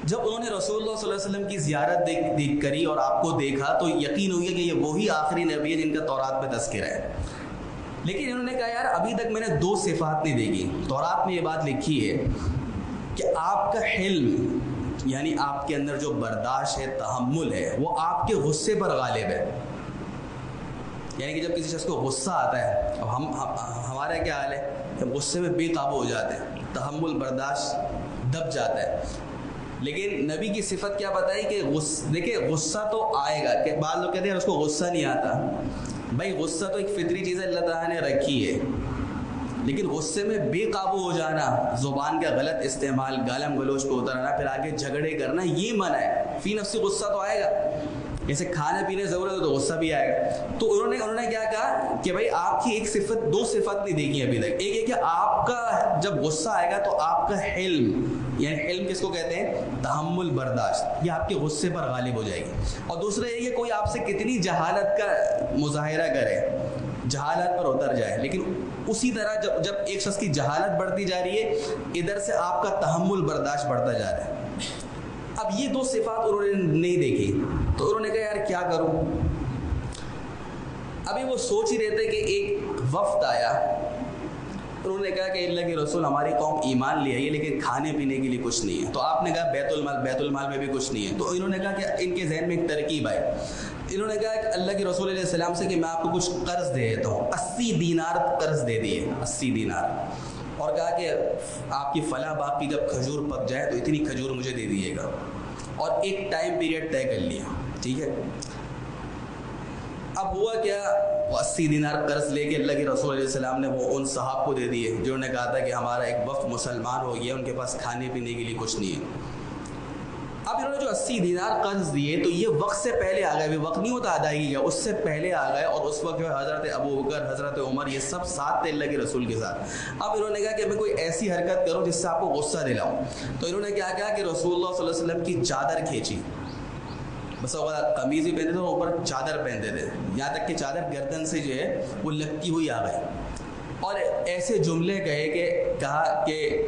جب انہوں نے رسول اللہ صلی اللہ علیہ وسلم کی زیارت دیکھ کری اور آپ کو دیکھا تو یقین ہو گیا کہ یہ وہی آخری نبی ہے جن کا تورات میں تذکرہ ہے، لیکن انہوں نے کہا یار ابھی تک میں نے 2 صفات نہیں دیکھی۔ تورات میں یہ بات لکھی ہے کہ آپ کا حلم، یعنی آپ کے اندر جو برداشت ہے، تحمل ہے، وہ آپ کے غصے پر غالب ہے، یعنی کہ جب کسی شخص کو غصہ آتا ہے، اب ہمارا کیا حال ہے کہ ہم غصے میں بے قابو ہو جاتے ہیں، تحمل برداشت دب جاتا ہے، لیکن نبی کی صفت کیا بتائی کہ دیکھیں غصہ تو آئے گا، کہ بعض لوگ کہتے ہیں اس کو غصہ نہیں آتا، بھائی غصہ تو ایک فطری چیز ہے اللہ تعالیٰ نے رکھی ہے، لیکن غصے میں بے قابو ہو جانا، زبان کا غلط استعمال، گالم گلوچ پہ اترنا، پھر آگے جھگڑے کرنا، یہ منع ہے۔ فی نفسی غصہ تو آئے گا، جیسے کھانے پینے ضرورت ہے تو غصہ بھی آئے گا۔ تو انہوں نے کیا کہا کہ بھائی آپ کی ایک صفت، 2 صفت نہیں دیکھی ابھی تک، ایک ہے کہ آپ کا جب غصہ آئے گا تو آپ کا حلم، یعنی حلم کس کو کہتے ہیں؟ تحمل، برداشت، یہ آپ کے غصے پر غالب ہو جائے گی، اور دوسرا یہ کہ کوئی آپ سے کتنی جہالت کا مظاہرہ کرے، جہالت پر اتر جائے، لیکن اسی طرح جب ایک شخص کی جہالت بڑھتی جا رہی ہے، ادھر سے آپ کا تحمل، برداشت بڑھتا جا رہا ہے۔ اب یہ 2 صفات انہوں نے نہیں دیکھی، تو انہوں نے کہا یار کیا کروں؟ ابھی وہ سوچ ہی رہتے کہ ایک وفد آیا، انہوں نے کہا کہ اللہ کے رسول ہماری قوم ایمان لے آئی ہے لیکن کھانے پینے کے لیے کچھ نہیں ہے، تو آپ نے کہا بیت المال میں بھی کچھ نہیں ہے، تو انہوں نے کہا کہ ان کے ذہن میں ایک ترکیب آئی، انہوں نے کہا کہ اللہ کے رسول علیہ السلام سے کہ میں آپ کو کچھ قرض دے دیتا ہوں، 80 دینار قرض دے دیے، 80 دینار، اور کہا کہ آپ کی فلاں باغ کی جب کھجور پک جائے تو اتنی کھجور مجھے دے دیجیے گا، اور ایک ٹائم پیریڈ طے کر لیا، ٹھیک ہے۔ اب ہوا کیا، وہ 80 دینار قرض لے کے اللہ کے رسول علیہ السلام نے وہ ان صحاب کو دے دیے جنہوں نے کہا تھا کہ ہمارا ایک وفد مسلمان ہو گیا، ان کے پاس کھانے پینے کے لیے کچھ نہیں ہے۔ اب انہوں نے جو 80 دینار قرض دیے تو یہ وقت سے پہلے آ گئے، وقت نہیں ہوتا ادائیگی کا، اس سے پہلے آ گئے، اور اس وقت جو حضرت ابو بکر، حضرت عمر، یہ سب ساتھ تھے اللہ کے رسول کے ساتھ۔ اب انہوں نے کہا کہ میں کوئی ایسی حرکت کروں جس سے آپ کو غصہ دلاؤں، تو انہوں نے کیا کہا کہ رسول اللہ صلی اللہ علیہ وسلم کی چادر کھینچی، بس قمیض ہی پہنتے تھے، اوپر چادر پہنتے تھے، یہاں تک کہ چادر گردن سے جو ہے وہ لگتی ہوئی آ گئی، اور ایسے جملے کہا کہ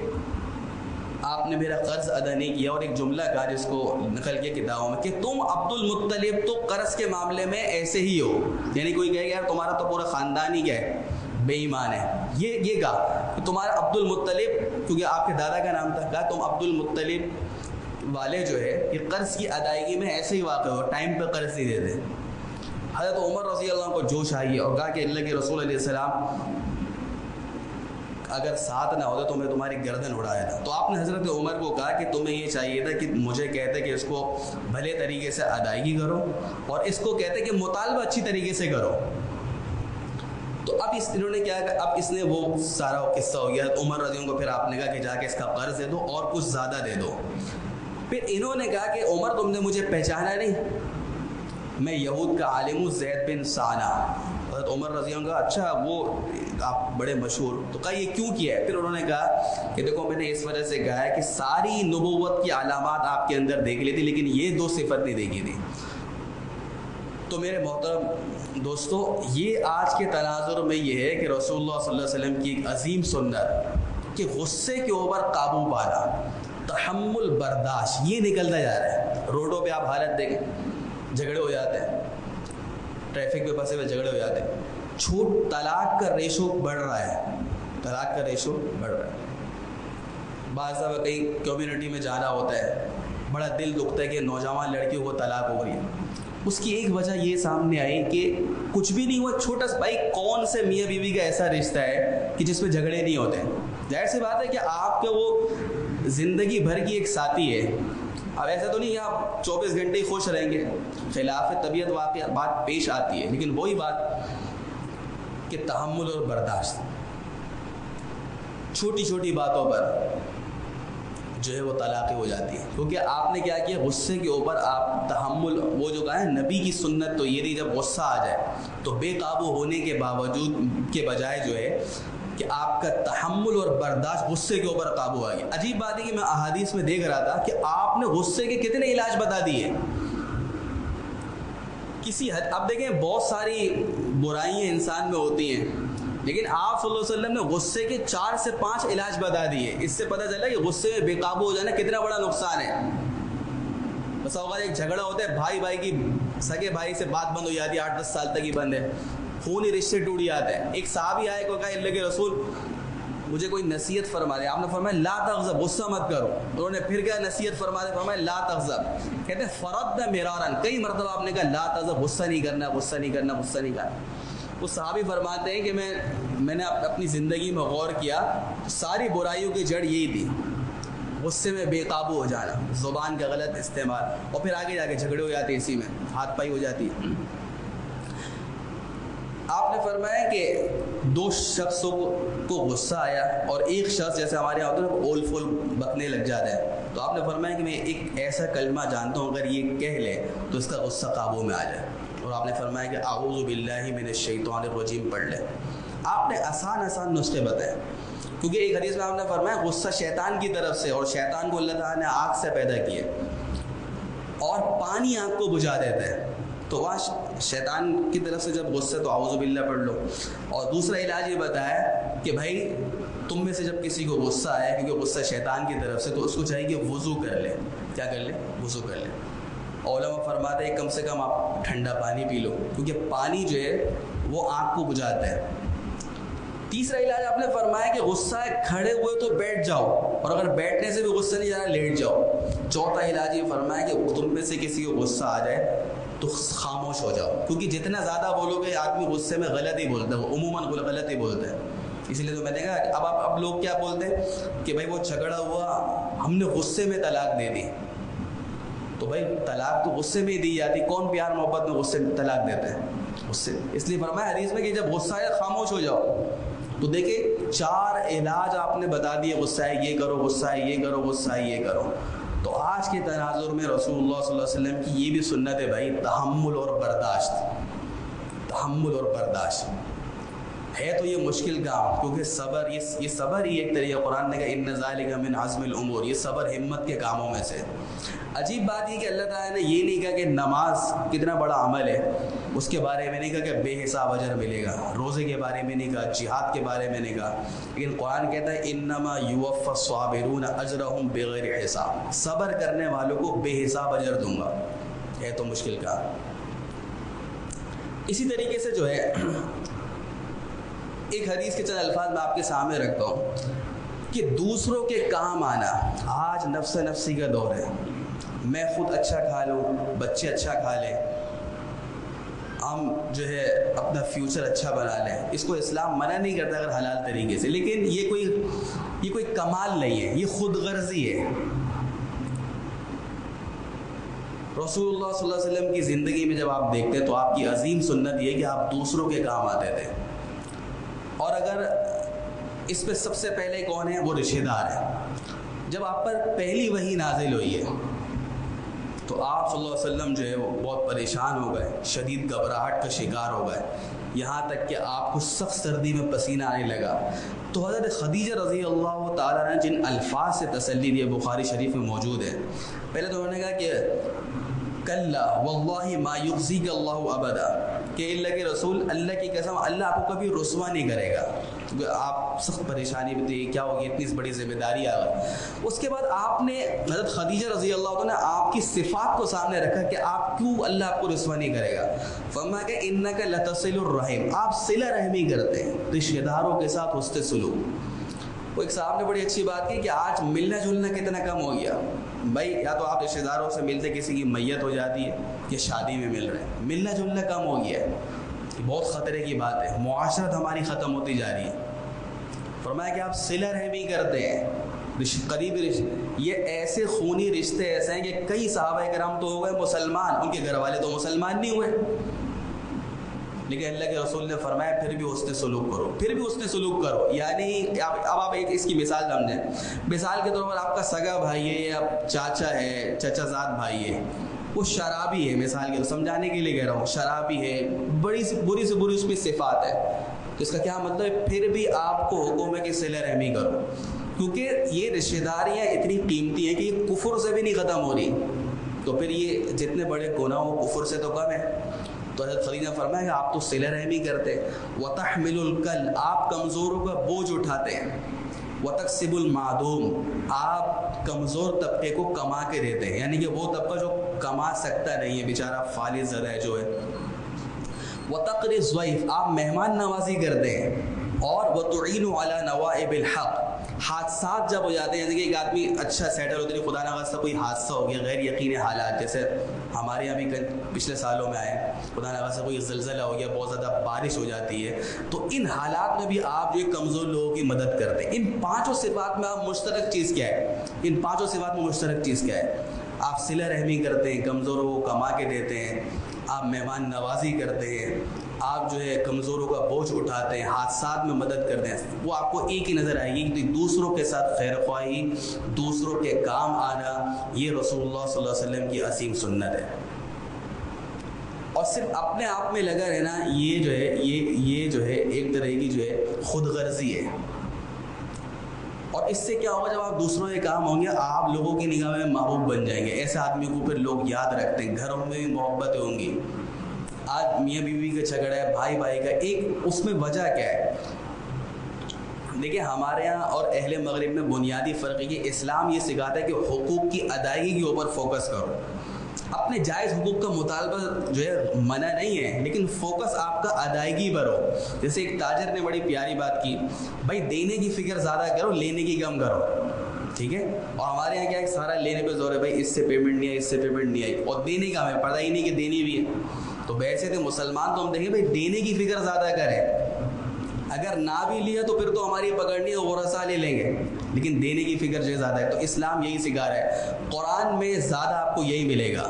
آپ نے میرا قرض ادا نہیں کیا، اور ایک جملہ کہا جس کو نقل کیا کتابوں میں کہ تم عبد المطلب تو قرض کے معاملے میں ایسے ہی ہو، یعنی کوئی کہے کہ یار تمہارا تو پورا خاندان ہی کیا ہے، بے ایمان ہے، یہ کہا کہ تمہارا عبد المطلب، کیونکہ آپ کے دادا کا نام تھا، کہا تم عبد المطلب والے جو ہے یہ قرض کی ادائیگی میں ایسے ہی واقع ہو، ٹائم پہ قرض نہیں دیتے. حضرت عمر رضی اللہ عنہ کو جوش آئی اور کہا کہ اللہ کے رسول علیہ السلام اگر ساتھ نہ ہوتا تو میں تمہاری گردن اڑایا تھا. تو آپ نے حضرت عمر کو کہا کہ تمہیں یہ چاہیے تھا کہ مجھے کہتے کہ اس کو بھلے طریقے سے ادائیگی کرو اور اس کو کہتے کہ مطالبہ اچھی طریقے سے کرو. تو اب انہوں نے کیا کہا، اب اس نے وہ سارا قصہ ہو گیا. عمر رضی اللہ عنہ کو پھر آپ نے کہا کہ جا کے اس کا قرض دے دو اور کچھ زیادہ دے دو. پھر انہوں نے کہا کہ عمر تم نے مجھے پہچانا نہیں، میں یہود کا عالم ہوں زید بن ثانہ. حضرت عمر رضی اللہ عنہ کا اچھا وہ آپ بڑے مشہور. تو کہا یہ کیوں کیا ہے؟ پھر انہوں نے کہا کہ دیکھو میں نے اس وجہ سے کہا ہے کہ ساری نبوت کی علامات آپ کے اندر دیکھ لی تھی لیکن یہ 2 صفت نہیں دیکھی تھی. تو میرے محترم دوستو، یہ آج کے تناظر میں یہ ہے کہ رسول اللہ صلی اللہ علیہ وسلم کی ایک عظیم سنت کہ غصے کے اوپر قابو پانا، تحمل، برداشت، یہ نکلتا جا رہا ہے. روڈوں پہ آپ حالت دیکھیں، جھگڑے ہو جاتے ہیں، ٹریفک پہ پھنسے ہوئے جھگڑے ہو جاتے ہیں. طلاق کا ریشو بڑھ رہا ہے، طلاق کا ریشو بڑھ رہا ہے. بعض دفعہ کئی کمیونٹی میں جانا ہوتا ہے، بڑا دل دکھتا ہے کہ نوجوان لڑکیوں کو طلاق ہو رہی ہے. اس کی ایک وجہ یہ سامنے آئی کہ کچھ بھی نہیں ہوا، چھوٹا سا بھائی کون سے میاں بیوی کا ایسا رشتہ ہے کہ جس پہ جھگڑے نہیں ہوتے. ظاہر سی بات ہے کہ آپ کا وہ زندگی بھر کی ایک ساتھی ہے. اب ایسا تو نہیں کہ آپ 24 گھنٹے ہی خوش رہیں گے، خلاف طبیعت واقع بات پیش آتی ہے. لیکن وہی بات کہ تحمل اور برداشت، چھوٹی چھوٹی باتوں پر جو ہے وہ طلاقیں ہو جاتی ہیں. کیونکہ آپ نے کیا کیا، غصے کے اوپر آپ تحمل، وہ جو کہا ہے نبی کی سنت تو یہ تھی جب غصہ آ جائے تو بے قابو ہونے کے باوجود کے بجائے جو ہے کہ آپ کا تحمل اور برداشت، غصے کے اوپر قابو آ گیا. عجیب بات ہے کہ میں احادیث میں دیکھ رہا تھا کہ آپ نے غصے کے کتنے علاج بتا دیے کسی حد. اب دیکھیں بہت ساری برائیاں انسان میں ہوتی ہیں لیکن آپ صلی اللہ علیہ وسلم نے غصے کے 4 سے 5 علاج بتا دیے. اس سے پتہ چلا کہ غصے میں بے قابو ہو جانا کتنا بڑا نقصان ہے. بس اوقات ایک جھگڑا ہوتا ہے، بھائی بھائی کی، سگے بھائی سے بات بند ہو جاتی ہے، 8-10 سال تک ہی بند ہے، خونی رشتے ٹوٹ جاتے ہیں. ایک صحابی آئے کو کہا اللہ کے رسول مجھے کوئی نصیحت فرما دے. آپ نے فرمایا لا تغضب، غصہ مت کرو. انہوں نے پھر کیا نصیحت فرما دے، فرمایا لا تغضب. کہتے ہیں فرد مرارن، کئی مرتبہ آپ نے کہا لا تغضب، غصہ نہیں کرنا، غصہ نہیں کرنا، غصہ نہیں کرنا. وہ صحابی فرماتے ہیں کہ میں نے اپنی زندگی میں غور کیا، ساری برائیوں کی جڑ یہی تھی، غصے میں بے قابو ہو جانا، زبان کا غلط استعمال، اور پھر آگے جا کے جھگڑے ہو جاتے ہیں، اسی میں ہاتھ پائی ہو جاتی ہے. آپ نے فرمایا کہ 2 شخصوں کو غصہ آیا اور ایک شخص جیسے ہمارے یہاں ہوتا ہے اول فول بکنے لگ جاتا ہے. تو آپ نے فرمایا کہ میں ایک ایسا کلمہ جانتا ہوں اگر یہ کہہ لے تو اس کا غصہ قابو میں آ جائے. اور آپ نے فرمایا کہ اعوذ باللہ من الشیطان الرجیم پڑھ لے. آپ نے آسان نسخے بتائے کیونکہ ایک حدیث میں آپ نے فرمایا غصہ شیطان کی طرف سے، اور شیطان کو اللہ تعالیٰ نے آگ سے پیدا کیا اور پانی آگ کو بجھا دیتا ہے. تو وہاں شیطان کی طرف سے جب غصہ تو اعوذ باللہ پڑھ لو. اور دوسرا علاج یہ بتایا کہ بھائی تم میں سے جب کسی کو غصہ آئے کیونکہ غصہ شیطان کی طرف سے، تو اس کو چاہیے کہ وضو کر لے. کیا کر لے؟ وضو کر لے. علماء فرماتے ہیں کم سے کم آپ ٹھنڈا پانی پی لو کیونکہ پانی جو ہے وہ آنکھ کو بجھاتا ہے. تیسرا علاج آپ نے فرمایا کہ غصہ ہے کھڑے ہوئے تو بیٹھ جاؤ، اور اگر بیٹھنے سے بھی غصہ نہیں جا رہا لیٹ جاؤ. چوتھا علاج یہ فرمایا کہ تم میں سے کسی کو غصہ آ جائے تو خاموش ہو جاؤ، کیونکہ جتنا زیادہ بولو گے آدمی غصے میں غلط ہی بولتا ہے، وہ عموماً غلط ہی بولتا ہے. اس لیے تو میں نے کہا اب لوگ کیا بولتے ہیں کہ بھائی وہ جھگڑا ہوا ہم نے غصے میں طلاق دے دی. تو بھائی طلاق تو غصے میں ہی دی جاتی، کون پیار محبت میں غصے میں طلاق دیتے ہیں؟ غصے. اس لیے فرمایا حدیث میں کہ جب غصہ آئے خاموش ہو جاؤ. تو دیکھیں 4 علاج آپ نے بتا دیے، غصہ ہے یہ کرو، غصہ ہے یہ کرو، غصہ ہے یہ کرو. تو آج کے تناظر میں رسول اللہ صلی اللہ علیہ وسلم کی یہ بھی سنت ہے بھائی، تحمل اور برداشت. تحمل اور برداشت ہے تو یہ مشکل کام، کیونکہ صبر، یہ صبر ہی ایک طریقہ، قرآن نے کہا ان ذالک من عزم الامور، یہ صبر ہمت کے کاموں میں سے. عجیب بات یہ کہ اللہ تعالیٰ نے یہ نہیں کہا کہ نماز کتنا بڑا عمل ہے اس کے بارے میں نہیں کہا کہ بے حساب اجر ملے گا، روزے کے بارے میں نہیں کہا، جہاد کے بارے میں نہیں کہا، لیکن قرآن کہتا ہے انما یوفی الصابرون اجرہم بغیر حساب، صبر کرنے والوں کو بے حساب اجر دوں گا. ہے تو مشکل کام. اسی طریقے سے جو ہے ایک حدیث کے چند الفاظ میں آپ کے سامنے رکھتا ہوں کہ دوسروں کے کام آنا. آج نفس نفسی کا دور ہے، میں خود اچھا کھا لوں، بچے اچھا کھا لیں، ہم جو ہے اپنا فیوچر اچھا بنا لیں، اس کو اسلام منع نہیں کرتا اگر حلال طریقے سے، لیکن یہ کوئی کمال نہیں ہے، یہ خود غرضی ہے۔ رسول اللہ صلی اللہ علیہ وسلم کی زندگی میں جب آپ دیکھتے ہیں تو آپ کی عظیم سنت یہ ہے کہ آپ دوسروں کے کام آتے تھے، اور اگر اس پہ سب سے پہلے کون ہے؟ وہ رشتہ دار ہے۔ جب آپ پر پہلی وحی نازل ہوئی ہے تو آپ صلی اللہ علیہ وسلم جو ہے وہ بہت پریشان ہو گئے، شدید گھبراہٹ کا شکار ہو گئے، یہاں تک کہ آپ کو سخت سردی میں پسینہ آنے لگا۔ تو حضرت خدیجہ رضی اللہ تعالیٰ نے جن الفاظ سے تسلی دی بخاری شریف میں موجود ہے، پہلے تو انہوں نے کہا کہ کلا واللہ ما یخزیک اللہ ابدا، کہ اللہ کے رسول، اللہ کی قسم اللہ آپ کو کبھی رسوا نہیں کرے گا۔ آپ سخت پریشانی میں تھے، کیا ہوگی، اتنی بڑی ذمہ داری آ گئی۔ اس کے بعد آپ نے حضرت خدیجہ رضی اللہ عنہ نے آپ کی صفات کو سامنے رکھا کہ آپ کیوں اللہ آپ کو رسوا نہیں کرے گا۔ فرمایا کہ انک لتصل الرحم، آپ صلہ رحمی کرتے ہیں، رشتہ داروں کے ساتھ حسن سلوک۔ وہ ایک صاحب نے بڑی اچھی بات کی کہ آج ملنا جلنا کتنا کم ہو گیا بھائی، یا تو آپ رشتہ داروں سے ملتے کسی کی میت ہو جاتی ہے یا شادی میں مل رہے ہیں، ملنا جلنا کم ہو گیا ہے، بہت خطرے کی بات ہے، معاشرت ہماری ختم ہوتی جا رہی ہے۔ فرمایا کہ آپ صلہ رحمی کرتے ہیں، قریبی رشتے، یہ ایسے خونی رشتے ایسے ہیں کہ کئی صحابہ کرام تو ہو گئے مسلمان، ان کے گھر والے تو مسلمان نہیں ہوئے، لیکن اللہ کے رسول نے فرمایا پھر بھی حسن سلوک کرو، پھر بھی حسن سلوک کرو۔ یعنی اب آپ ایک اس کی مثال سمجھیں، مثال کے طور پر آپ کا سگا بھائی ہے یا چاچا ہے، چچا زاد بھائی ہے، وہ شرابی ہے، مثال کے سمجھانے کے لیے کہہ رہا ہوں، شرابی ہے، بڑی بری سے بری اس میں صفات ہے، تو اس کا کیا مطلب ہے؟ پھر بھی آپ کو حکم ہے کہ صلہ رحمی کرو، کیونکہ یہ رشتہ داریاں اتنی قیمتی ہیں کہ یہ کفر سے بھی نہیں ختم ہو رہی، تو پھر یہ جتنے بڑے گناہ وہ کفر سے تو کم ہے۔ تو حضرت خدیجہ نے فرمایا کہ آپ تو صلہ رحمی کرتے، وَتَحْمِلُ الْكَلْ، آپ کمزوروں کا بوجھ اٹھاتے ہیں، وَتَكْسِبُ الْمَعْدُومِ، آپ کمزور طبقے کو کما کے دیتے ہیں، یعنی کہ وہ طبقہ جو کما سکتا نہیں ہے، بیچارہ فالج زدہ ہے جو ہے، وَتَقْرِي الضَّيْفَ، آپ مہمان نوازی کرتے ہیں، اور وَتُعِينُ عَلَى نَوَائِبِ الْحَقِّ، حادثات جب ہو جاتے ہیں، جیسے کہ ایک آدمی اچھا سیٹل ہوتا ہے، خدا نہ خواستہ کوئی حادثہ ہو گیا، غیر یقینی حالات جیسے ہمارے یہاں بھی پچھلے سالوں میں آئے، خدا نہ خواستہ کوئی زلزلہ ہو گیا، بہت زیادہ بارش ہو جاتی ہے، تو ان حالات میں بھی آپ جو کمزور لوگوں کی مدد کرتے ہیں۔ ان پانچوں صفات میں آپ مشترک چیز کیا ہے؟ ان پانچوں صفات میں مشترک چیز کیا ہے؟ آپ صلہ رحمی کرتے ہیں، کمزوروں کو کما کے دیتے ہیں، آپ مہمان نوازی کرتے ہیں، آپ جو ہے کمزوروں کا بوجھ اٹھاتے ہیں، حادثات میں مدد کرتے ہیں۔ وہ آپ کو ایک ہی نظر آئے گی کہ دوسروں کے ساتھ خیر خواہی، دوسروں کے کام آنا، یہ رسول اللہ صلی اللہ علیہ وسلم کی عظیم سنت ہے۔ اور صرف اپنے آپ میں لگا رہنا، یہ جو ہے ایک طرح کی جو ہے خود غرضی ہے۔ اور اس سے کیا ہوگا؟ جب آپ دوسروں کے کام ہوں گے، آپ لوگوں کی نگاہ میں محبوب بن جائیں گے، ایسے آدمی کو پھر لوگ یاد رکھتے ہیں، گھروں میں بھی محبتیں ہوں گی۔ آج میاں بیوی کا جھگڑا ہے، بھائی بھائی کا، ایک اس میں وجہ کیا ہے؟ دیکھیں ہمارے یہاں اور اہل مغرب میں بنیادی فرق ہے کہ اسلام یہ سکھاتا ہے کہ حقوق کی ادائیگی کے اوپر فوکس کرو، اپنے جائز حقوق کا مطالبہ جو ہے منع نہیں ہے، لیکن فوکس آپ کا ادائیگی پر ہو۔ جیسے ایک تاجر نے بڑی پیاری بات کی، بھائی دینے کی فکر زیادہ کرو، لینے کی کم کرو، ٹھیک ہے؟ اور ہمارے یہاں کیا ہے، سارا لینے پہ زور ہے، بھائی اس سے پیمنٹ نہیں آئی، اس سے پیمنٹ نہیں آئی، اور دینے کا ہمیں پتہ ہی نہیں کہ دینی بھی ہے۔ تو ویسے تھے مسلمان تو ہم دیکھیں بھائی دینے کی فکر زیادہ کریں، اگر نہ بھی لیا تو پھر تو ہماری پکڑنی ہے، ورثہ لے لیں گے، لیکن دینے کی فکر جو زیادہ ہے۔ تو اسلام یہی سکھا رہا ہے، قرآن میں زیادہ آپ کو یہی ملے گا،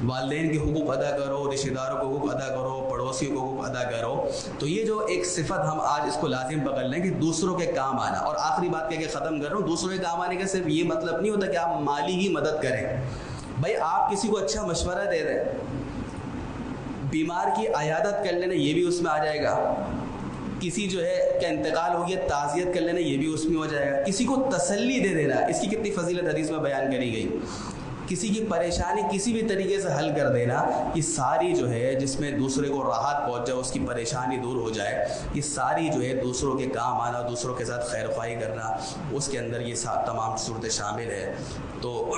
والدین کے حقوق ادا کرو، رشتہ داروں کے حقوق ادا کرو، پڑوسیوں کے حقوق ادا کرو۔ تو یہ جو ایک صفت ہم آج اس کو لازم پکڑ لیں کہ دوسروں کے کام آنا۔ اور آخری بات کہہ کے ختم کر رہا ہوں، دوسروں کے کام آنے کا صرف یہ مطلب نہیں ہوتا کہ آپ مالی ہی مدد کریں، بھائی آپ کسی کو اچھا مشورہ دے رہے ہیں، بیمار کی عیادت کر لینا یہ بھی اس میں آ جائے گا، کسی جو ہے کہ انتقال ہو گیا تعزیت کر لینا یہ بھی اس میں ہو جائے گا، کسی کو تسلی دے دینا، اس کی کتنی فضیلت حدیث میں بیان کری گئی، کسی کی پریشانی کسی بھی طریقے سے حل کر دینا، یہ ساری جو ہے جس میں دوسرے کو راحت پہنچ جائے، اس کی پریشانی دور ہو جائے، یہ ساری جو ہے دوسروں کے کام آنا، دوسروں کے ساتھ خیر خواہی کرنا، اس کے اندر یہ تمام صورتیں شامل ہے۔ تو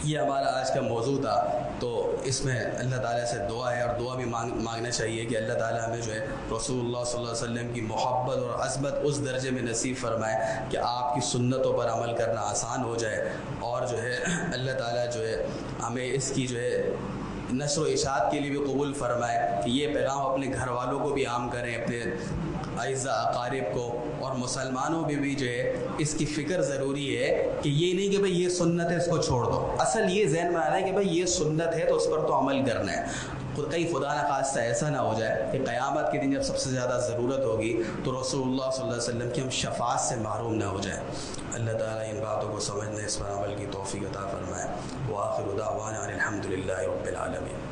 یہ ہمارا آج کا موضوع تھا۔ تو اس میں اللہ تعالیٰ سے دعا ہے، اور دعا بھی مانگنا چاہیے کہ اللہ تعالیٰ ہمیں جو ہے رسول اللہ صلی اللہ علیہ وسلم کی محبت اور عظمت اس درجے میں نصیب فرمائے کہ آپ کی سنتوں پر عمل کرنا آسان ہو جائے، اور جو ہے اللہ تعالیٰ جو ہے ہمیں اس کی جو ہے نشر و اشاعت کے لیے بھی قبول فرمائے کہ یہ پیغام اپنے گھر والوں کو بھی عام کریں، اپنے اعزاء اقارب کو، اور مسلمانوں میں بھی جو ہے اس کی فکر ضروری ہے کہ یہ نہیں کہ بھئی یہ سنت ہے اس کو چھوڑ دو، اصل یہ ذہن میں آنا ہے کہ بھئی یہ سنت ہے تو اس پر تو عمل کرنا ہے۔ کہیں خدا نہ خواستہ ایسا نہ ہو جائے کہ قیامت کے دن جب سب سے زیادہ ضرورت ہوگی تو رسول اللہ صلی اللہ علیہ وسلم کی ہم شفاعت سے محروم نہ ہو جائیں۔ اللہ تعالیٰ ان باتوں کو سمجھنے، اس پر عمل کی توفیق عطا فرمائے۔ وآخر دعوانا الحمد للہ رب العالمین۔